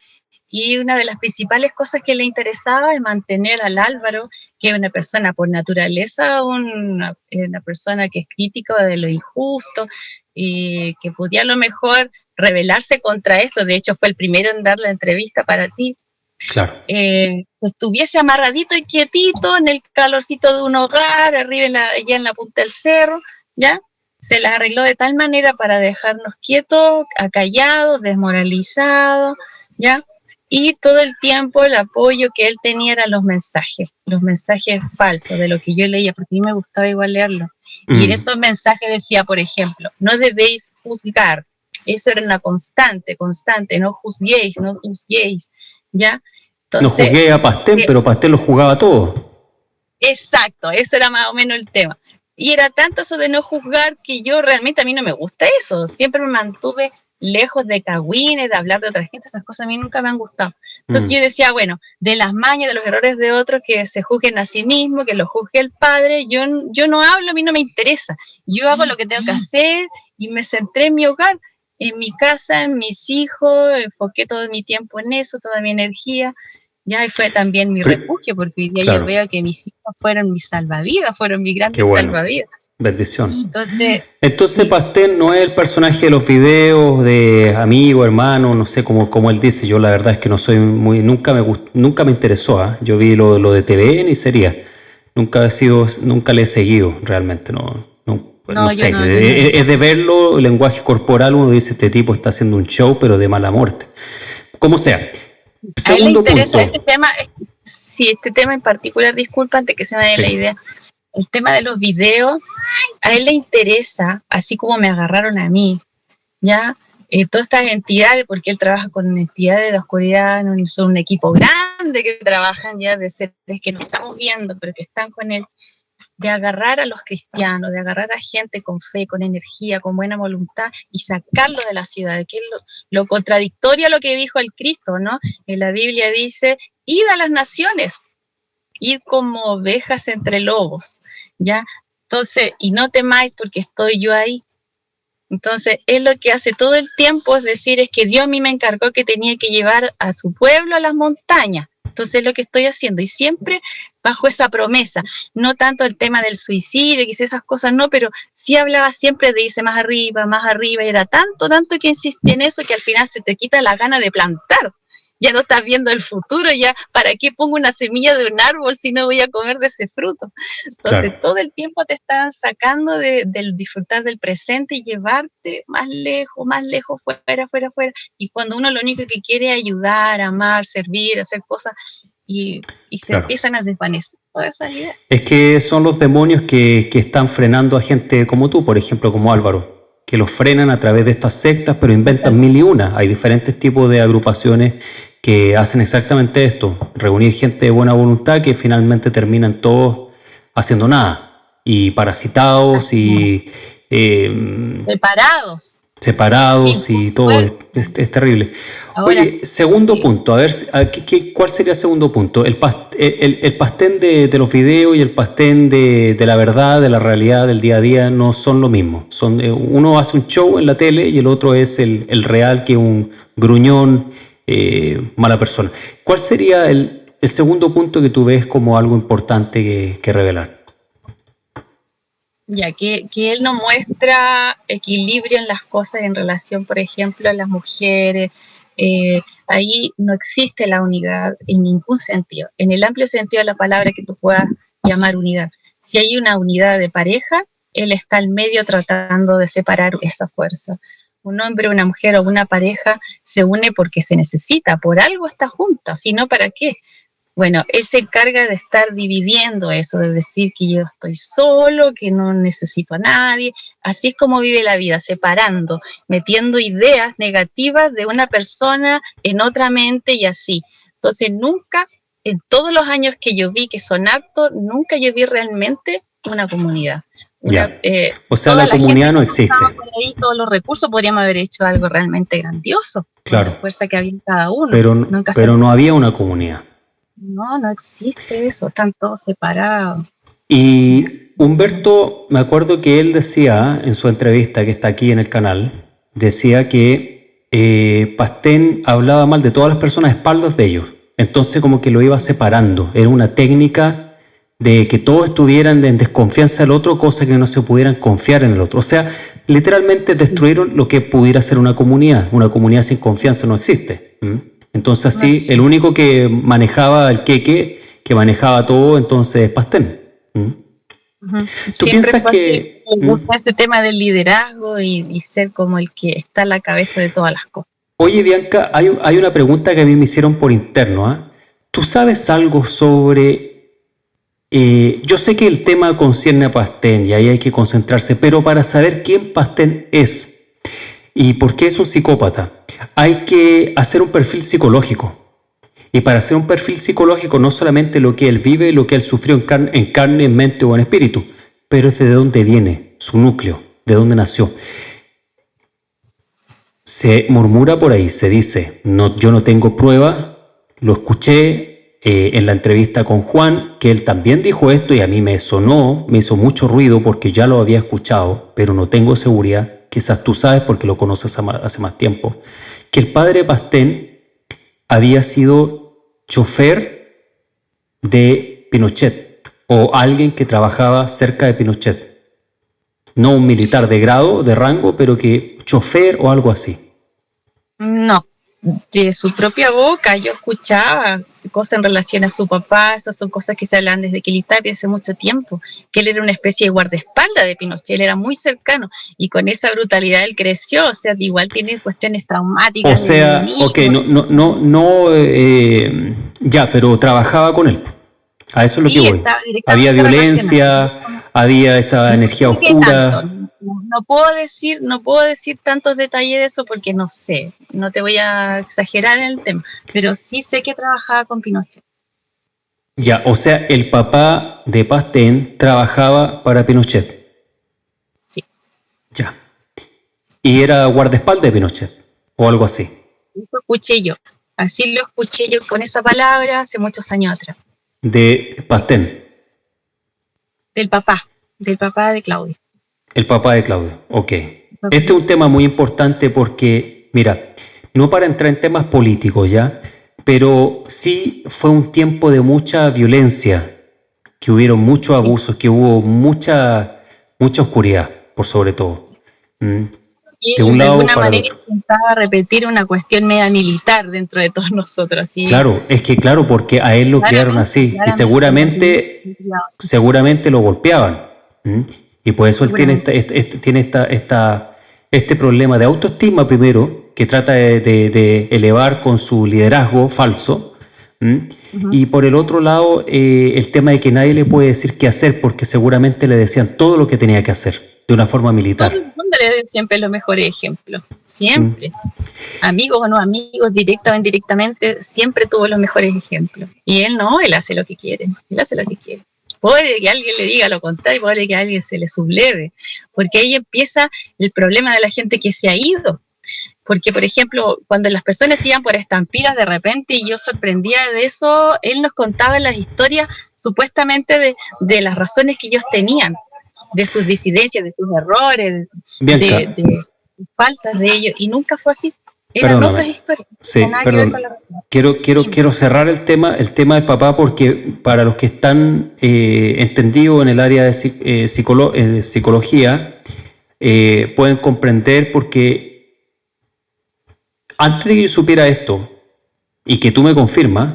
Speaker 2: Y una de las principales cosas que le interesaba es mantener al Álvaro, que es una persona por naturaleza, una persona que es crítica de lo injusto, y que podía a lo mejor rebelarse contra esto. De hecho, fue el primero en dar la entrevista para ti.
Speaker 1: Claro.
Speaker 2: Estuviese amarradito y quietito en el calorcito de un hogar, arriba allá en la punta del cerro, ¿ya? Se las arregló de tal manera para dejarnos quietos, acallados, desmoralizados, ¿ya? Y todo el tiempo el apoyo que él tenía eran los mensajes falsos de lo que yo leía, porque a mí me gustaba igual leerlo. Y en esos mensajes decía, por ejemplo, no debéis juzgar, Eso era una constante, no juzguéis, ¿ya?
Speaker 1: No
Speaker 2: Entonces,
Speaker 1: jugué a Pastén, pero Pastén lo jugaba todo.
Speaker 2: exacto, eso era más o menos el tema. Y era tanto eso de no juzgar que yo realmente, a mí no me gusta eso. Siempre me mantuve lejos de cagüines, de hablar de otra gente, esas cosas a mí nunca me han gustado. Entonces yo decía, bueno, de las mañas, de los errores de otros, que se juzguen a sí mismos, que lo juzgue el padre, yo no hablo, a mí no me interesa. Yo hago lo que tengo que hacer y me centré en mi hogar, en mi casa, en mis hijos, enfoqué todo mi tiempo en eso, toda mi energía. Ya, y fue también mi refugio, porque hoy día
Speaker 1: claro,
Speaker 2: yo veo que mis hijos fueron mis salvavidas, fueron mis grandes salvavidas.
Speaker 1: Bendición.
Speaker 2: Entonces
Speaker 1: sí. Pastén no es el personaje de los videos de amigo, hermano, no sé, como él dice. Yo la verdad es que no soy nunca me interesó. ¿Eh? Yo vi lo de TVN y sería. Nunca le he seguido realmente, no sé. Es de verlo, el lenguaje corporal, uno dice, este tipo está haciendo un show, pero de mala muerte. Como sea. Segundo punto.
Speaker 2: Este tema en particular, disculpa, antes que se me dé la idea. El tema de los videos, a él le interesa, así como me agarraron a mí, ¿ya? Todas estas entidades, porque él trabaja con entidades de la oscuridad, son un equipo grande que trabajan ya de seres que no estamos viendo, pero que están con él, de agarrar a los cristianos, de agarrar a gente con fe, con energía, con buena voluntad y sacarlo de la ciudad, que es lo contradictorio a lo que dijo el Cristo, ¿no? En la Biblia dice, id a las naciones, id como ovejas entre lobos, ¿ya? Entonces, y no temáis porque estoy yo ahí. Entonces, él lo que hace todo el tiempo es decir, es que Dios a mí me encargó que tenía que llevar a su pueblo a las montañas. Entonces, es lo que estoy haciendo y siempre bajo esa promesa. No tanto el tema del suicidio, quizás esas cosas no, pero sí hablaba siempre de irse más arriba, y era tanto que insistí en eso que al final se te quita la gana de plantar. Ya no estás viendo el futuro, ya para qué pongo una semilla de un árbol si no voy a comer de ese fruto. Entonces, todo el tiempo te están sacando del disfrutar del presente y llevarte más lejos, fuera. Y cuando uno lo único que quiere es ayudar, amar, servir, hacer cosas, y se empiezan a desvanecer todas esas ideas.
Speaker 1: Es que son los demonios que están frenando a gente como tú, por ejemplo, como Álvaro, que los frenan a través de estas sectas, pero inventan mil y una. Hay diferentes tipos de agrupaciones que hacen exactamente esto, reunir gente de buena voluntad que finalmente terminan todos haciendo nada, y parasitados y separados sí, y todo, es terrible. Ahora, oye, segundo punto, a ver, ¿cuál sería el segundo punto? El pastén de los videos y el pastén de la verdad, de la realidad del día a día no son lo mismo. Uno hace un show en la tele y el otro es el real, que es un gruñón, mala persona. ¿Cuál sería el segundo punto que tú ves como algo importante que revelar?
Speaker 2: Ya, que él no muestra equilibrio en las cosas en relación, por ejemplo, a las mujeres. Ahí no existe la unidad en ningún sentido, en el amplio sentido de la palabra que tú puedas llamar unidad. Si hay una unidad de pareja, él está al medio tratando de separar esa fuerza. Un hombre, una mujer o una pareja se une porque se necesita, por algo está junta, si no, ¿para qué? Bueno, él se encarga de estar dividiendo eso, de decir que yo estoy solo, que no necesito a nadie. Así es como vive la vida, separando, metiendo ideas negativas de una persona en otra mente y así. Entonces nunca, en todos los años que yo vi, que son hartos, nunca yo vi realmente una comunidad.
Speaker 1: O sea, la comunidad no existe.
Speaker 2: Por ahí, todos los recursos, podríamos haber hecho algo realmente grandioso.
Speaker 1: Claro.
Speaker 2: La fuerza que había en cada uno.
Speaker 1: Pero no había una comunidad.
Speaker 2: No existe eso, están todos separados.
Speaker 1: Y Humberto, me acuerdo que él decía en su entrevista, que está aquí en el canal, decía que Pastén hablaba mal de todas las personas a espaldas de ellos. Entonces como que lo iba separando. Era una técnica de que todos estuvieran en desconfianza del otro, cosa que no se pudieran confiar en el otro. O sea, literalmente destruyeron lo que pudiera ser una comunidad. Una comunidad sin confianza no existe. Entonces así, el único que manejaba el que manejaba todo, entonces es Pastén.
Speaker 2: ¿Tú piensas que me gusta este tema del liderazgo y ser como el que está a la cabeza de todas las cosas?
Speaker 1: Oye, Bianca, hay una pregunta que a mí me hicieron por interno. ¿Eh? ¿Tú sabes algo sobre... yo sé que el tema concierne a Pastén y ahí hay que concentrarse, pero para saber quién Pastén es, ¿Y por qué es un psicópata? Hay que hacer un perfil psicológico. Y para hacer un perfil psicológico no solamente lo que él vive, lo que él sufrió en carne, en mente o en espíritu, pero es de dónde viene, su núcleo, de dónde nació. Se murmura por ahí, se dice, no, yo no tengo prueba, lo escuché en la entrevista con Juan, que él también dijo esto y a mí me sonó, me hizo mucho ruido porque ya lo había escuchado, pero no tengo seguridad, quizás tú sabes porque lo conoces hace más tiempo, que el padre Pastén había sido chofer de Pinochet o alguien que trabajaba cerca de Pinochet. No un militar de grado, de rango, pero que chofer o algo así.
Speaker 2: No, de su propia boca yo escuchaba cosas en relación a su papá, esas son cosas que se hablan desde Kelly Tapia hace mucho tiempo, que él era una especie de guardaespaldas de Pinochet, él era muy cercano y con esa brutalidad él creció, o sea, igual tiene cuestiones traumáticas.
Speaker 1: O sea,
Speaker 2: de niño.
Speaker 1: ok, ya, pero trabajaba con él. A eso es lo
Speaker 2: Sí,
Speaker 1: que voy.
Speaker 2: estaba
Speaker 1: Había
Speaker 2: directamente relacionado.
Speaker 1: violencia, había esa
Speaker 2: No
Speaker 1: energía
Speaker 2: sé qué tanto,
Speaker 1: oscura.
Speaker 2: no puedo decir tantos detalles de eso porque no sé, no te voy a exagerar en el tema, pero sí sé que trabajaba con Pinochet. Sí,
Speaker 1: Ya, o sea, el papá de Pastén trabajaba para Pinochet.
Speaker 2: sí,
Speaker 1: Ya. Y era guardaespaldas de Pinochet, o algo así.
Speaker 2: eso escuché yo. Así lo escuché yo con esa palabra hace muchos años atrás.
Speaker 1: De
Speaker 2: Sí,
Speaker 1: Pastén,
Speaker 2: del papá de Claudia.
Speaker 1: el papá de Claudio. Ok.
Speaker 2: Papá.
Speaker 1: Este es un tema muy importante porque, mira, no para entrar en temas políticos ya, pero sí fue un tiempo de mucha violencia, que hubieron muchos
Speaker 2: Sí.
Speaker 1: abusos, que hubo mucha oscuridad, por sobre todo. ¿Mm?
Speaker 2: Y
Speaker 1: De
Speaker 2: él
Speaker 1: un
Speaker 2: de
Speaker 1: lado
Speaker 2: alguna
Speaker 1: para el
Speaker 2: manera
Speaker 1: otro.
Speaker 2: intentaba repetir una cuestión media militar dentro de todos nosotros, así
Speaker 1: Claro, es que claro, porque a él lo criaron así y
Speaker 2: claramente lo tenían criado así,
Speaker 1: seguramente lo golpeaban. ¿Mm? Y por eso él tiene,
Speaker 2: seguramente.
Speaker 1: este problema de autoestima primero, que trata de elevar con su liderazgo falso. ¿Mm?
Speaker 2: Uh-huh.
Speaker 1: Y por el otro lado, el tema de que nadie le puede decir qué hacer porque seguramente le decían todo lo que tenía que hacer de una forma
Speaker 2: Todo el
Speaker 1: militar.
Speaker 2: mundo le dé siempre los mejores ejemplos,
Speaker 1: ¿Mm?
Speaker 2: siempre. Amigos o no amigos, directa o indirectamente, siempre tuvo los mejores ejemplos. Y él no, él hace lo que quiere, él hace lo que quiere. Puede que alguien le diga lo contrario, puede que a alguien se le subleve, porque ahí empieza el problema de la gente que se ha ido. Porque, por ejemplo, cuando las personas iban por estampidas de repente y yo sorprendía de eso, él nos contaba las historias supuestamente de las razones que ellos tenían, de sus disidencias, de sus errores,
Speaker 1: Bianca,
Speaker 2: de faltas de ellos, y nunca fue así. Eran
Speaker 1: perdóname.
Speaker 2: otras historias, no
Speaker 1: Sí,
Speaker 2: tienen nada que ver con
Speaker 1: perdón.
Speaker 2: la realidad.
Speaker 1: Quiero cerrar el tema del papá, porque para los que están entendidos en el área de psicología, pueden comprender porque antes de que yo supiera esto y que tú me confirmas,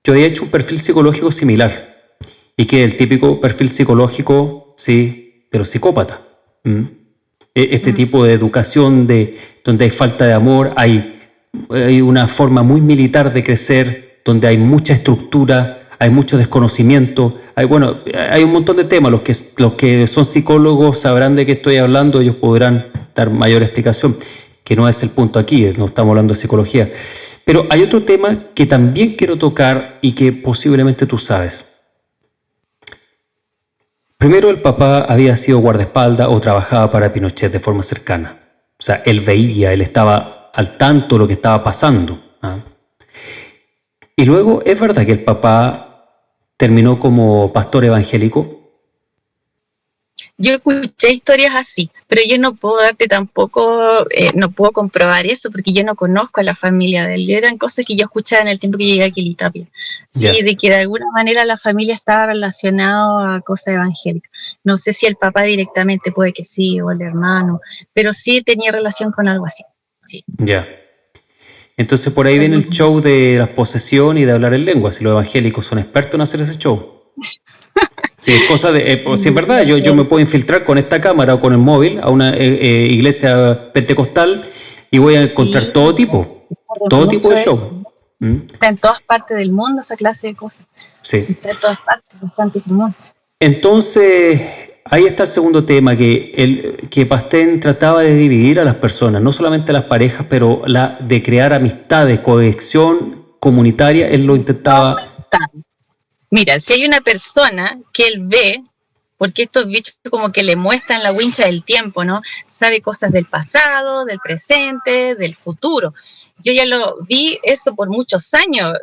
Speaker 1: yo había hecho un perfil psicológico similar y que es el típico perfil psicológico, sí, de los psicópatas. ¿Mm? Este tipo de educación donde hay falta de amor, hay una forma muy militar de crecer, donde hay mucha estructura, hay mucho desconocimiento, hay un montón de temas. Los que son psicólogos sabrán de qué estoy hablando, ellos podrán dar mayor explicación, que no es el punto aquí, no estamos hablando de psicología. Pero hay otro tema que también quiero tocar y que posiblemente tú sabes. Primero, el papá había sido guardaespaldas o trabajaba para Pinochet de forma cercana. O sea, él veía, él estaba al tanto de lo que estaba pasando. ¿Ah? Y luego, ¿es verdad que el papá terminó como pastor evangélico?
Speaker 2: Yo escuché historias así, pero yo no puedo darte tampoco, no puedo comprobar eso porque yo no conozco a la familia de él. Eran cosas que yo escuchaba en el tiempo que llegué a Kelly Tapia. Sí,
Speaker 1: Ya.
Speaker 2: de que de alguna manera la familia estaba relacionada a cosas evangélicas. No sé si el papá directamente puede que sí, o el hermano, pero sí tenía relación con algo así. Sí.
Speaker 1: Ya. Entonces por ahí viene el show de las posesiones y de hablar en lengua. Si los evangélicos son expertos en hacer ese show. Sí, es cosa de.
Speaker 2: Sí,
Speaker 1: Si es verdad, yo me puedo infiltrar con esta cámara o con el móvil a una iglesia pentecostal y voy a encontrar
Speaker 2: sí,
Speaker 1: todo tipo
Speaker 2: mucho
Speaker 1: de
Speaker 2: eso.
Speaker 1: show. ¿Mm?
Speaker 2: Está en todas partes del mundo esa clase de cosas.
Speaker 1: Sí.
Speaker 2: Está en todas partes, bastante común.
Speaker 1: Entonces, ahí está el segundo tema, que Pastén trataba de dividir a las personas, no solamente a las parejas, pero de crear amistades, cohesión comunitaria, él lo intentaba.
Speaker 2: Mira, si hay una persona que él ve, porque estos bichos como que le muestran la wincha del tiempo, ¿no? Sabe cosas del pasado, del presente, del futuro. Yo ya lo vi eso por muchos años.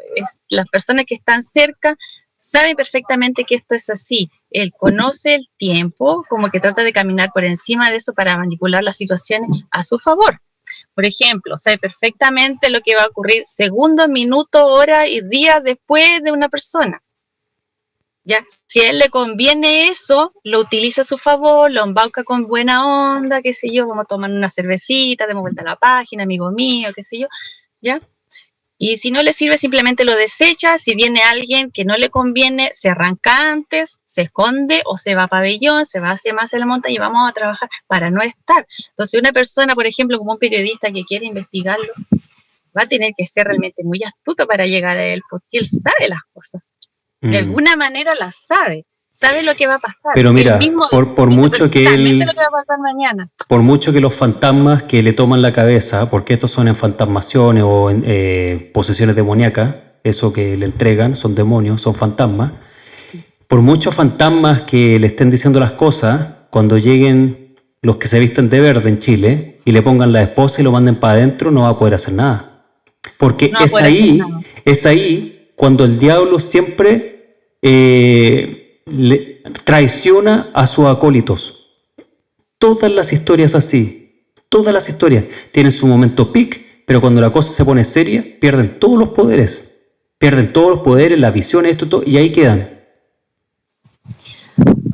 Speaker 2: Las personas que están cerca saben perfectamente que esto es así. Él conoce el tiempo, como que trata de caminar por encima de eso para manipular las situaciones a su favor. Por ejemplo, sabe perfectamente lo que va a ocurrir segundos, minutos, horas y días después de una persona. ¿Ya? Si a él le conviene eso, lo utiliza a su favor, lo embauca con buena onda, qué sé yo, vamos a tomar una cervecita, demos vuelta a la página, amigo mío, qué sé yo, ¿ya? Y si no le sirve, simplemente lo desecha. Si viene alguien que no le conviene, se arranca antes, se esconde o se va a pabellón, se va hacia más en la montaña y vamos a trabajar para no estar. Entonces, una persona, por ejemplo, como un periodista que quiere investigarlo, va a tener que ser realmente muy astuto para llegar a él, porque él sabe las cosas. De alguna manera las sabe lo que va a pasar.
Speaker 1: Pero mira,
Speaker 2: él mismo
Speaker 1: por mucho que él,
Speaker 2: lo que va a pasar mañana.
Speaker 1: Por mucho que los fantasmas que le toman la cabeza, porque estos son enfantasmaciones o posesiones demoníacas, eso que le entregan, son demonios, son fantasmas. Por muchos fantasmas que le estén diciendo las cosas, cuando lleguen los que se visten de verde en Chile y le pongan la esposa y lo manden para adentro, no va a poder hacer nada. Porque no es ahí cuando el diablo siempre traiciona a sus acólitos. Todas las historias así, todas las historias tienen su momento peak, pero cuando la cosa se pone seria, pierden todos los poderes, las visiones, esto, todo, y ahí quedan.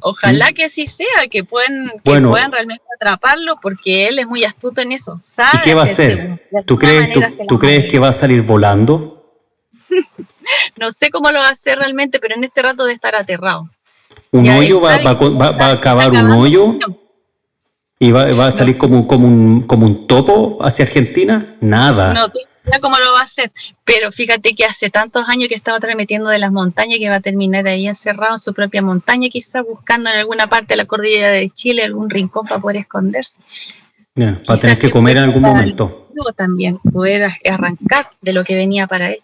Speaker 2: Ojalá que así sea, que puedan realmente atraparlo, porque él es muy astuto en eso.
Speaker 1: ¿Y qué va a hacer? ¿Tú crees que va a salir volando?
Speaker 2: No sé cómo lo va a hacer realmente, pero en este rato debe estar aterrado.
Speaker 1: ¿Un hoyo? ¿Va a cavar un hoyo? ¿Y va a salir como un topo hacia Argentina? Nada.
Speaker 2: No tengo idea cómo lo va a hacer, pero fíjate que hace tantos años que estaba transmitiendo de las montañas que va a terminar ahí encerrado en su propia montaña, quizás buscando en alguna parte de la cordillera de Chile algún rincón para poder esconderse.
Speaker 1: Yeah, para tener que comer en algún momento.
Speaker 2: También poder arrancar de lo que venía para él.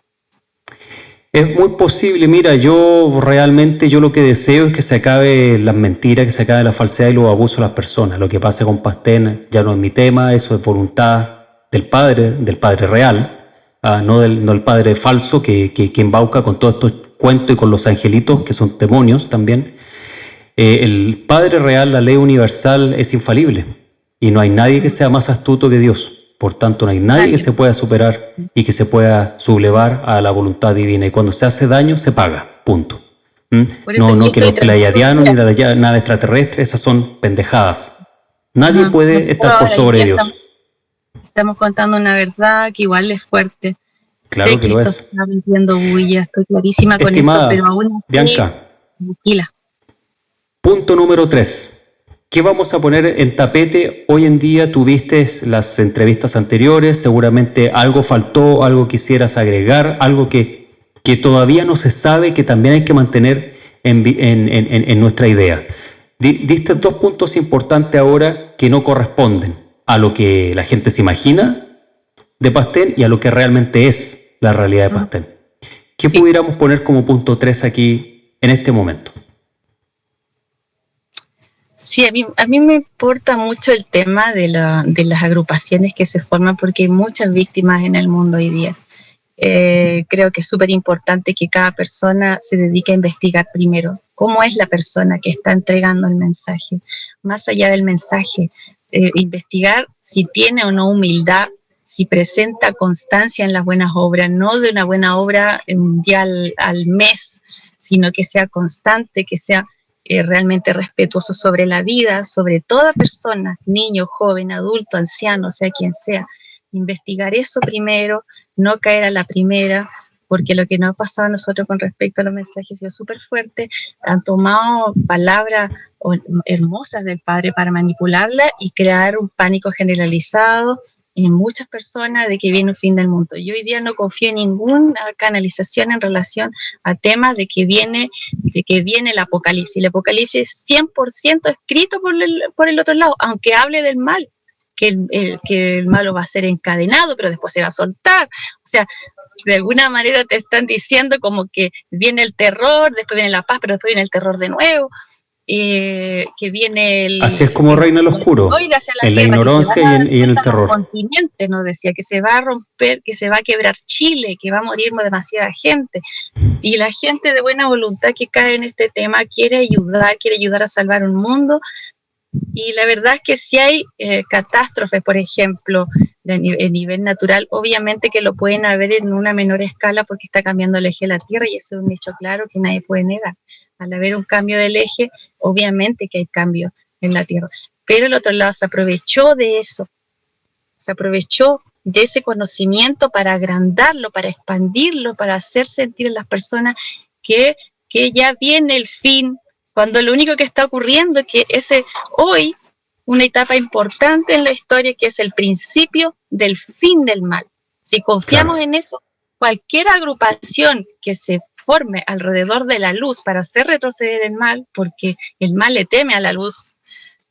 Speaker 1: Es muy posible. Mira, yo lo que deseo es que se acabe las mentiras, que se acabe la falsedad y los abusos de las personas. Lo que pasa con Pastén ya no es mi tema, eso es voluntad del padre real, no del padre falso que embauca con todos estos cuentos y con los angelitos, que son demonios también. El padre real, la ley universal, es infalible y no hay nadie que sea más astuto que Dios. Por tanto, no hay nadie que se pueda superar y que se pueda sublevar a la voluntad divina. Y cuando se hace daño, se paga. Punto. No que los pleiadianos ni la nave extraterrestre, esas son pendejadas. Nadie puede estar por sobre Dios.
Speaker 2: Estamos contando una verdad que igual es fuerte.
Speaker 1: Claro que lo es.
Speaker 2: Está metiendo bulla, estoy clarísima con
Speaker 1: Estimada,
Speaker 2: eso, pero aún
Speaker 1: Bianca,
Speaker 2: tranquila.
Speaker 1: Punto número 3. ¿Qué vamos a poner en tapete? Hoy en día tuviste las entrevistas anteriores, seguramente algo faltó, algo quisieras agregar, algo que todavía no se sabe, que también hay que mantener en nuestra idea. Diste 2 puntos importantes ahora que no corresponden a lo que la gente se imagina de Pastén y a lo que realmente es la realidad de Pastén. ¿Qué pudiéramos poner como punto 3 aquí en este momento?
Speaker 2: Sí, a mí me importa mucho el tema de las agrupaciones que se forman, porque hay muchas víctimas en el mundo hoy día. Creo que es súper importante que cada persona se dedique a investigar primero cómo es la persona que está entregando el mensaje. Más allá del mensaje, investigar si tiene o no humildad, si presenta constancia en las buenas obras, no de una buena obra un día al mes, sino que sea constante, que sea realmente respetuoso sobre la vida, sobre toda persona, niño, joven, adulto, anciano, sea quien sea. Investigar eso primero, no caer a la primera, porque lo que nos ha pasado a nosotros con respecto a los mensajes ha sido súper fuerte. Han tomado palabras hermosas del Padre para manipularla y crear un pánico generalizado, en muchas personas de que viene un fin del mundo. Yo hoy día no confío en ninguna canalización en relación a temas de que viene el apocalipsis. El apocalipsis es 100% escrito por el otro lado, aunque hable del mal, que el malo va a ser encadenado, pero después se va a soltar. O sea, de alguna manera te están diciendo como que viene el terror, después viene la paz, pero después viene el terror de nuevo. Que viene
Speaker 1: Así es como reina el oscuro, en la ignorancia y en el terror.
Speaker 2: Continente, nos decía, que se va a romper, que se va a quebrar Chile, que va a morir demasiada gente. Y la gente de buena voluntad que cae en este tema quiere ayudar a salvar un mundo. Y la verdad es que si hay catástrofes, por ejemplo, a nivel natural, obviamente que lo pueden haber en una menor escala porque está cambiando el eje de la Tierra, y eso es un hecho claro que nadie puede negar. Al haber un cambio del eje, obviamente que hay cambios en la Tierra. Pero el otro lado se aprovechó de eso, se aprovechó de ese conocimiento para agrandarlo, para expandirlo, para hacer sentir en las personas que ya viene el fin, cuando lo único que está ocurriendo es que hoy una etapa importante en la historia, que es el principio del fin del mal. Si confiamos en eso, cualquier agrupación que se forme alrededor de la luz para hacer retroceder el mal, porque el mal le teme a la luz,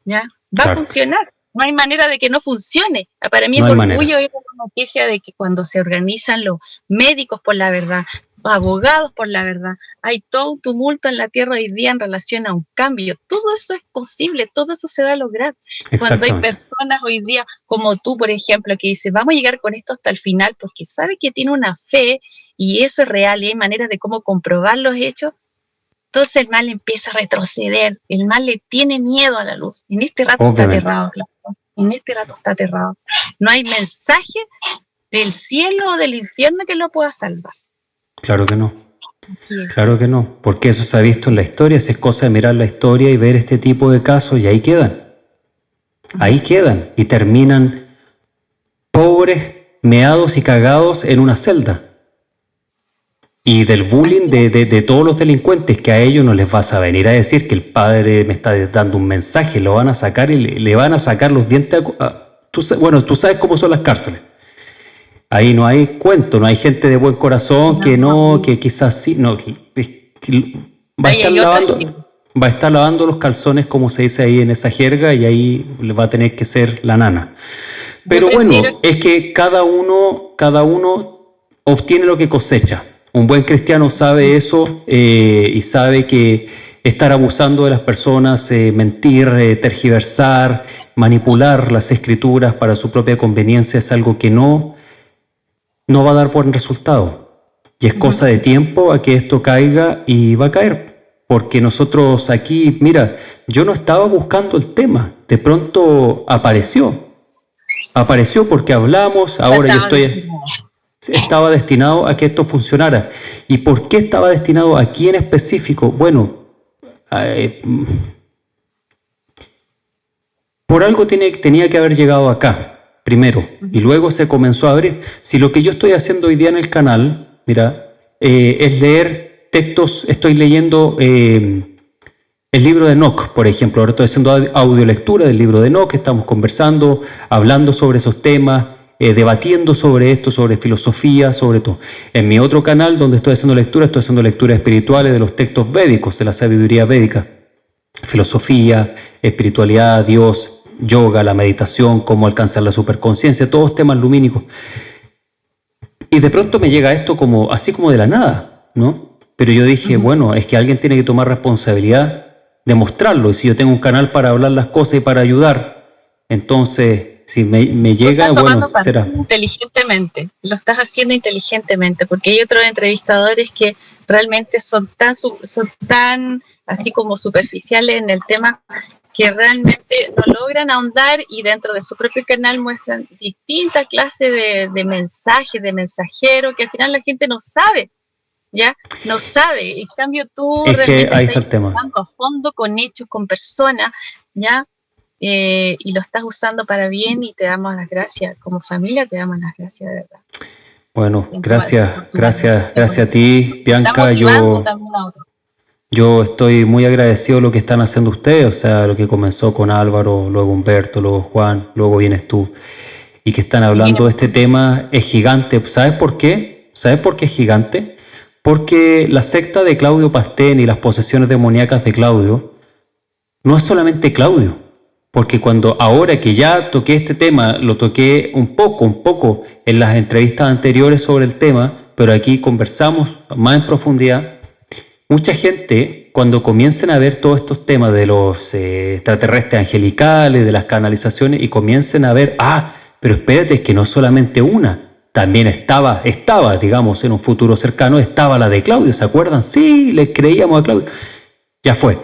Speaker 2: ¿ya? Va a funcionar. No hay manera de que no funcione. Para mí es orgullo oír la noticia de que cuando se organizan los médicos por la verdad, abogados por la verdad, hay todo un tumulto en la Tierra hoy día en relación a un cambio. Todo eso es posible, todo eso se va a lograr. Cuando hay personas hoy día como tú, por ejemplo, que dice, vamos a llegar con esto hasta el final, porque sabe que tiene una fe y eso es real y hay maneras de cómo comprobar los hechos, entonces el mal empieza a retroceder. El mal le tiene miedo a la luz. En este rato está aterrado, claro. En este rato está aterrado. No hay mensaje del cielo o del infierno que lo pueda salvar.
Speaker 1: Claro que no. Claro que no, porque eso se ha visto en la historia. Es cosa de mirar la historia y ver este tipo de casos, y ahí quedan. Ahí quedan y terminan pobres, meados y cagados en una celda. Y del bullying de todos los delincuentes, que a ellos no les vas a venir a decir que el padre me está dando un mensaje, lo van a sacar y le van a sacar los dientes tú sabes cómo son las cárceles. Ahí no hay cuento, no hay gente de buen corazón que quizás sí, no, va a estar lavando los calzones, como se dice ahí en esa jerga, y ahí le va a tener que ser la nana. Pero bueno, es que cada uno obtiene lo que cosecha. Un buen cristiano sabe eso y sabe que estar abusando de las personas, mentir, tergiversar, manipular las escrituras para su propia conveniencia es algo que no va a dar buen resultado. Y es cosa de tiempo a que esto caiga, y va a caer. Porque nosotros aquí, mira, yo no estaba buscando el tema, de pronto apareció porque hablamos, ahora estaba destinado a que esto funcionara. ¿Y por qué estaba destinado aquí en específico? Bueno, por algo tenía que haber llegado acá primero, y luego se comenzó a abrir. Si lo que yo estoy haciendo hoy día en el canal, mira, es leer textos, estoy leyendo el libro de Enoc, por ejemplo. Ahora estoy haciendo audiolectura del libro de Enoc, estamos conversando, hablando sobre esos temas, debatiendo sobre esto, sobre filosofía, sobre todo. En mi otro canal, donde estoy haciendo lecturas espirituales de los textos védicos, de la sabiduría védica, filosofía, espiritualidad, Dios, yoga, la meditación, cómo alcanzar la superconciencia, todos temas lumínicos. Y de pronto me llega esto así como de la nada, ¿no? Pero yo dije, bueno, es que alguien tiene que tomar responsabilidad de mostrarlo, y si yo tengo un canal para hablar las cosas y para ayudar, entonces si me llega, bueno, será.
Speaker 2: Inteligentemente, lo estás haciendo inteligentemente, porque hay otros entrevistadores que realmente son tan así como superficiales en el tema, que realmente no logran ahondar, y dentro de su propio canal muestran distintas clases de mensajes, de mensajeros, que al final la gente no sabe, ¿ya? No sabe. En cambio tú realmente
Speaker 1: ahí estás
Speaker 2: trabajando a fondo con hechos, con personas, ¿ya? Y lo estás usando para bien, y te damos las gracias. Como familia te damos las gracias, de verdad.
Speaker 1: Bueno, gracias a ti, Bianca. Yo estoy muy agradecido de lo que están haciendo ustedes, o sea, lo que comenzó con Álvaro, luego Humberto, luego Juan, luego vienes tú. y que están hablando de este tema es gigante. ¿Sabes por qué? ¿Sabes por qué es gigante? Porque la secta de Claudio Pastén y las posesiones demoníacas de Claudio no es solamente Claudio, porque ahora que ya toqué este tema, lo toqué un poco en las entrevistas anteriores sobre el tema, pero aquí conversamos más en profundidad. Mucha gente, cuando comiencen a ver todos estos temas de los extraterrestres angelicales, de las canalizaciones, y comiencen a ver, pero espérate, es que no solamente una, también estaba, digamos, en un futuro cercano, estaba la de Claudio, ¿se acuerdan? Sí, le creíamos a Claudio. Ya fue.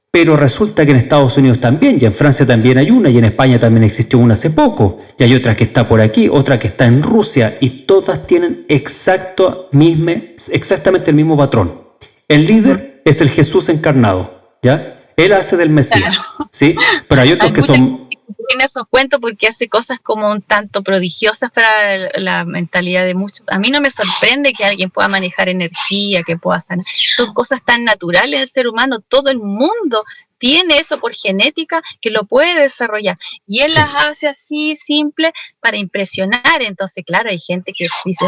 Speaker 1: Pero resulta que en Estados Unidos también, y en Francia también hay una, y en España también existió una hace poco, y hay otra que está por aquí, otra que está en Rusia, y todas tienen exactamente el mismo patrón. El líder es el Jesús encarnado, ¿ya? Él hace del Mesías, claro. ¿Sí? Pero hay otros que son...
Speaker 2: Tiene esos cuentos porque hace cosas como un tanto prodigiosas para la mentalidad de muchos. A mí no me sorprende que alguien pueda manejar energía, que pueda sanar. Son cosas tan naturales del ser humano. Todo el mundo tiene eso por genética que lo puede desarrollar. Y él las hace así, simple, para impresionar. Entonces, claro, hay gente que dice,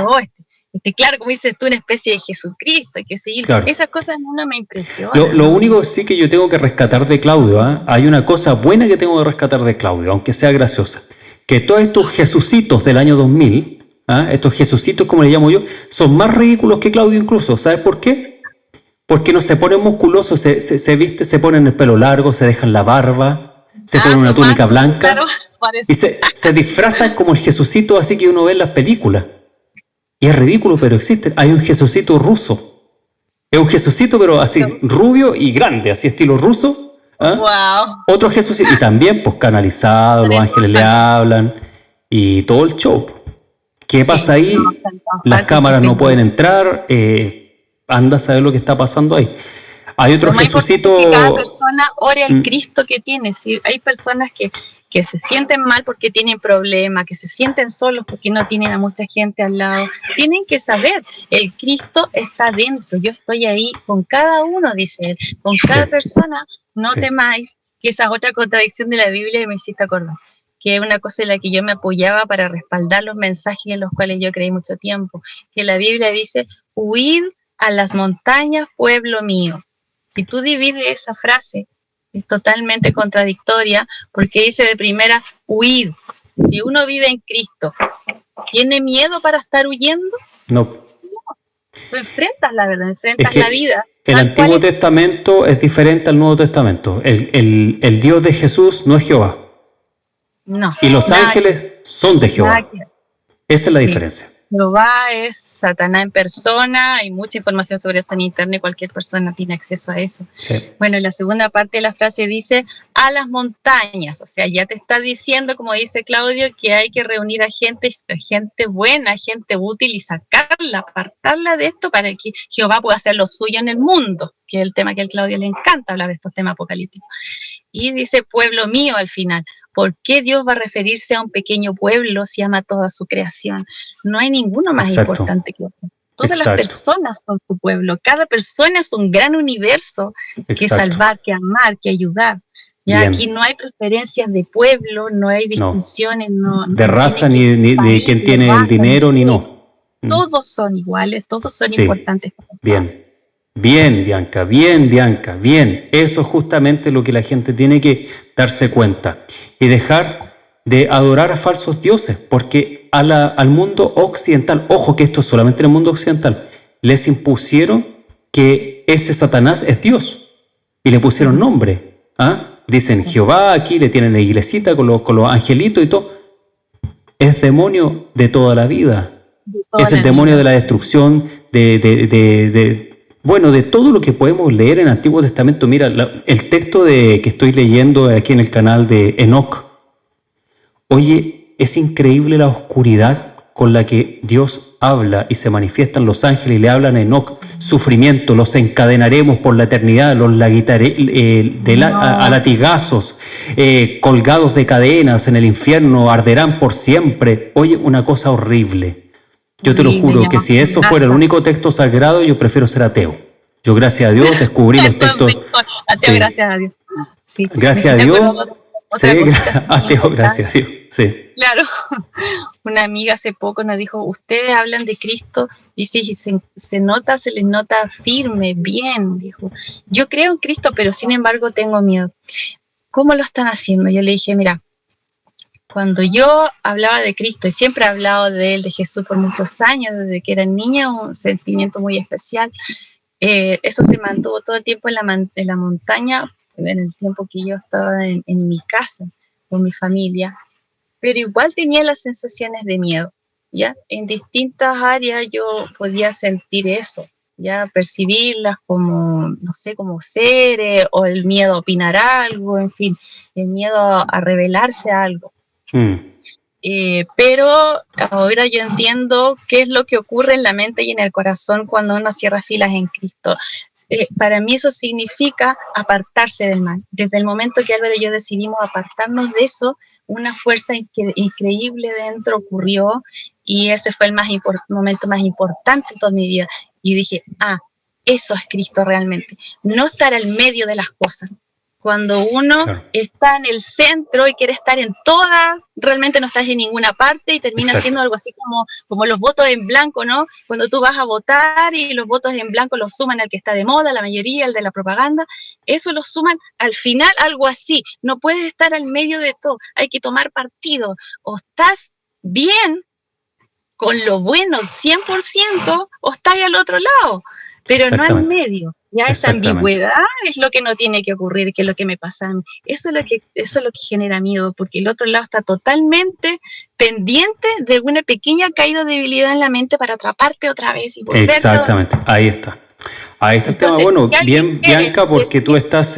Speaker 2: claro, como dices tú, una especie de Jesucristo, hay que seguir. Claro. Esas cosas no me impresionan.
Speaker 1: Lo único sí que yo tengo que rescatar de Claudio, hay una cosa buena que tengo que rescatar de Claudio, aunque sea graciosa, que todos estos Jesucitos del año 2000, estos Jesucitos como le llamo yo, son más ridículos que Claudio incluso. ¿Sabes por qué? Porque no se ponen musculosos, se ponen el pelo largo, se dejan la barba, se ponen una túnica blanca, claro, y se disfrazan como el Jesucito así que uno ve en las películas. Y es ridículo, pero existe. Hay un Jesucito ruso. Es un Jesucito, pero así, rubio y grande, así estilo ruso.
Speaker 2: Wow.
Speaker 1: Otro Jesucito. Y también, pues, canalizado, los ángeles le hablan. Y todo el show. ¿Qué pasa ahí? Las cámaras no pueden entrar. Anda a saber lo que está pasando ahí. Hay otro Jesucito...
Speaker 2: Que cada persona ore al Cristo que tiene. ¿Sí? Hay personas que se sienten mal porque tienen problemas, que se sienten solos porque no tienen a mucha gente al lado. Tienen que saber, el Cristo está dentro, yo estoy ahí con cada uno, dice él, con cada persona, no temáis, que esa es otra contradicción de la Biblia que me hiciste acordar, que es una cosa en la que yo me apoyaba para respaldar los mensajes en los cuales yo creí mucho tiempo, que la Biblia dice, huid a las montañas, pueblo mío. Si tú divides esa frase, es totalmente contradictoria, porque dice de primera, huid. Si uno vive en Cristo, ¿tiene miedo para estar huyendo?
Speaker 1: No.
Speaker 2: Tú enfrentas la verdad, enfrentas la vida.
Speaker 1: El Antiguo Testamento es diferente al Nuevo Testamento. El Dios de Jesús no es Jehová.
Speaker 2: No.
Speaker 1: Y los ángeles son de Jehová. Esa es la diferencia.
Speaker 2: Jehová es Satanás en persona, hay mucha información sobre eso en internet, cualquier persona tiene acceso a eso. Sí. Bueno, la segunda parte de la frase dice, a las montañas, o sea, ya te está diciendo, como dice Claudio, que hay que reunir a gente buena, gente útil y sacarla, apartarla de esto para que Jehová pueda hacer lo suyo en el mundo, que es el tema que a Claudio le encanta hablar de estos temas apocalípticos. Y dice, pueblo mío al final. ¿Por qué Dios va a referirse a un pequeño pueblo si ama toda su creación? No hay ninguno más importante que otro. Todas las personas son su pueblo. Cada persona es un gran universo que salvar, que amar, que ayudar. Ya aquí no hay preferencias de pueblo, no hay distinciones.
Speaker 1: De raza, ni de quién tiene el dinero, ni no.
Speaker 2: Todos son iguales, todos son importantes.
Speaker 1: Bien, Bianca, bien. Eso es justamente lo que la gente tiene que darse cuenta y dejar de adorar a falsos dioses, porque al mundo occidental, ojo que esto es solamente en el mundo occidental, les impusieron que ese Satanás es Dios y le pusieron nombre. Dicen Jehová, aquí le tienen la iglesita con los angelitos y todo. Es demonio de toda la vida. Es el demonio de la destrucción, de todo lo que podemos leer en el Antiguo Testamento. Mira, el texto que estoy leyendo aquí en el canal de Enoch. Oye, es increíble la oscuridad con la que Dios habla y se manifiestan los ángeles y le hablan a Enoch. Sufrimiento, los encadenaremos por la eternidad, los a latigazos, colgados de cadenas en el infierno, arderán por siempre. Oye, una cosa horrible. Yo te lo juro que si eso fuera el único texto sagrado, yo prefiero ser ateo. Yo, gracias a Dios, descubrí los textos.
Speaker 2: Ateo, gracias a Dios. Sí.
Speaker 1: Gracias a Dios. Ateo, gracias a Dios. Sí.
Speaker 2: Claro, una amiga hace poco nos dijo, ustedes hablan de Cristo y sí, se nota, se les nota firme, bien, dijo. Yo creo en Cristo, pero sin embargo tengo miedo. ¿Cómo lo están haciendo? Yo le dije, mira, cuando yo hablaba de Cristo y siempre he hablado de él, de Jesús por muchos años, desde que era niña, un sentimiento muy especial, eso se mantuvo todo el tiempo en la montaña, en el tiempo que yo estaba en mi casa, con mi familia, pero igual tenía las sensaciones de miedo, ¿ya? En distintas áreas yo podía sentir eso, ¿ya? Percibirlas como, no sé, como seres, o el miedo a opinar algo, en fin, el miedo a revelarse a algo. Pero ahora yo entiendo qué es lo que ocurre en la mente y en el corazón cuando uno cierra filas en Cristo. Para mí eso significa apartarse del mal. Desde el momento que Álvaro y yo decidimos apartarnos de eso, una fuerza increíble dentro ocurrió, y ese fue el momento más importante de toda mi vida. Y dije, eso es Cristo realmente. No estar al medio de las cosas. Cuando uno está en el centro y quiere estar en todas, realmente no estás en ninguna parte y termina siendo algo así como los votos en blanco, ¿no? Cuando tú vas a votar y los votos en blanco los suman al que está de moda, la mayoría, el de la propaganda, eso lo suman al final, algo así. No puedes estar al medio de todo, hay que tomar partido. O estás bien con lo bueno 100% o estás al otro lado, pero no al medio. Ya esa ambigüedad es lo que no tiene que ocurrir, que es lo que me pasa a mí. Eso es lo que genera miedo, porque el otro lado está totalmente pendiente de una pequeña caída de debilidad en la mente para atraparte otra vez. Y
Speaker 1: exactamente, ahí está. Ahí está el tema. Bueno, bien, Bianca, porque tú estás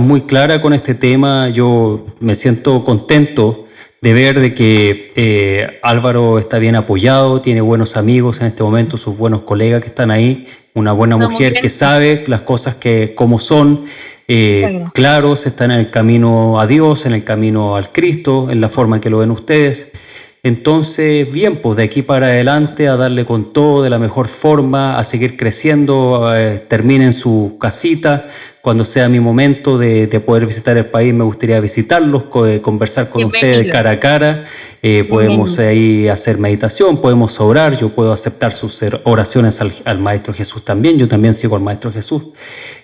Speaker 1: muy clara con este tema. Yo me siento contento de ver de que Álvaro está bien apoyado, tiene buenos amigos en este momento, sus buenos colegas que están ahí, una buena mujer que sabe las cosas como son, claros, están en el camino a Dios, en el camino al Cristo, en la forma en que lo ven ustedes. Entonces, bien, pues de aquí para adelante a darle con todo de la mejor forma, a seguir creciendo, terminen su casita. Cuando sea mi momento de poder visitar el país, me gustaría visitarlos, conversar con ustedes cara a cara. Podemos ahí hacer meditación, podemos orar, yo puedo aceptar sus oraciones al Maestro Jesús también, yo también sigo al Maestro Jesús.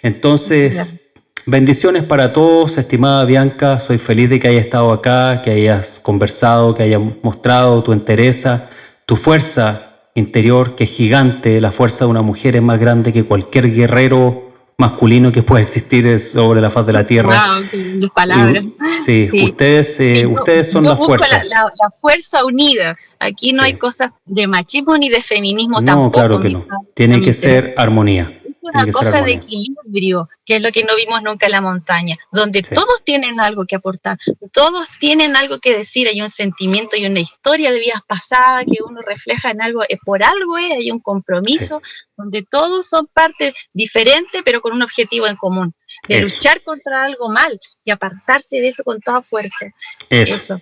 Speaker 1: Entonces... bendiciones para todos, estimada Bianca. Soy feliz de que hayas estado acá, que hayas conversado, que hayas mostrado tu entereza, tu fuerza interior, que es gigante. La fuerza de una mujer es más grande que cualquier guerrero masculino que pueda existir sobre la faz de la tierra.
Speaker 2: Wow, qué palabras.
Speaker 1: Sí, ustedes son la fuerza.
Speaker 2: La fuerza unida. Aquí no hay cosas de machismo ni de feminismo tampoco.
Speaker 1: No, claro que no. Tiene que ser armonía.
Speaker 2: Una cosa de equilibrio, que es lo que no vimos nunca en la montaña, donde todos tienen algo que aportar, todos tienen algo que decir, hay un sentimiento y una historia de vidas pasadas que uno refleja en algo, por algo hay un compromiso, donde todos son partes diferentes, pero con un objetivo en común, de luchar contra algo mal y apartarse de eso con toda fuerza. Eso.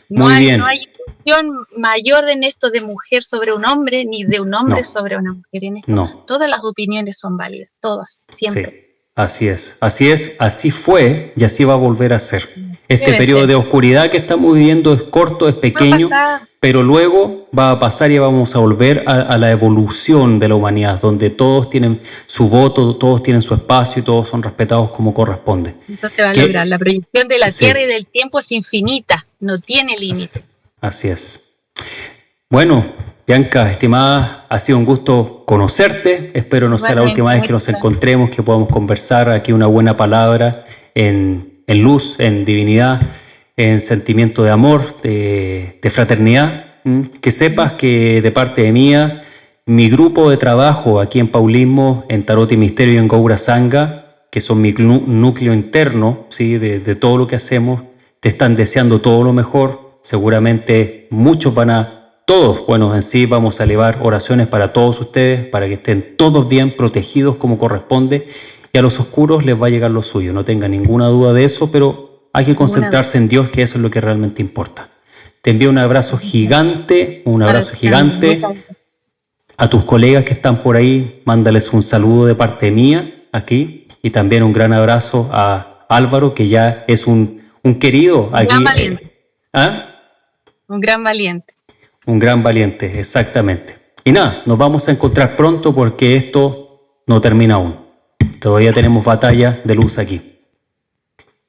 Speaker 2: No hay discusión mayor en esto de mujer sobre un hombre, ni de un hombre sobre una mujer. En esto, todas las opiniones son válidas, todas, siempre.
Speaker 1: Sí, así fue y así va a volver a ser. Este periodo de oscuridad que estamos viviendo es corto, es pequeño, pero luego va a pasar y vamos a volver a la evolución de la humanidad, donde todos tienen su voto, todos tienen su espacio y todos son respetados como corresponde.
Speaker 2: Entonces va a lograr. La proyección de la Tierra y del tiempo es infinita, no tiene límite.
Speaker 1: Así es. Bueno, Bianca, estimada, ha sido un gusto conocerte. Espero no sea la última vez que nos encontremos, que podamos conversar aquí una buena palabra en luz, en divinidad, en sentimiento de amor, de fraternidad. Que sepas que de parte de mía, mi grupo de trabajo aquí en Paulismo, en Tarot y Misterio y en Goura Sangha, que son mi núcleo interno, ¿sí? de todo lo que hacemos, te están deseando todo lo mejor. Seguramente muchos todos, bueno, en sí vamos a elevar oraciones para todos ustedes, para que estén todos bien protegidos como corresponde, y a los oscuros les va a llegar lo suyo, no tengan ninguna duda de eso, pero hay que concentrarse en Dios, que eso es lo que realmente importa. Te envío un abrazo gigante, a tus colegas que están por ahí, mándales un saludo de parte mía aquí, y también un gran abrazo a Álvaro, que ya es un querido aquí.
Speaker 2: Un gran valiente.
Speaker 1: Un gran valiente, exactamente. Y nada, nos vamos a encontrar pronto porque esto no termina aún. Todavía tenemos batalla de luz aquí.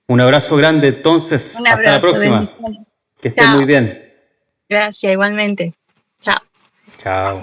Speaker 1: Un abrazo grande entonces.
Speaker 2: Un
Speaker 1: Hasta la
Speaker 2: abrazo,
Speaker 1: próxima.
Speaker 2: bendiciones.
Speaker 1: Que estén
Speaker 2: Chao.
Speaker 1: muy bien.
Speaker 2: Gracias, igualmente. Chao.
Speaker 1: Chao.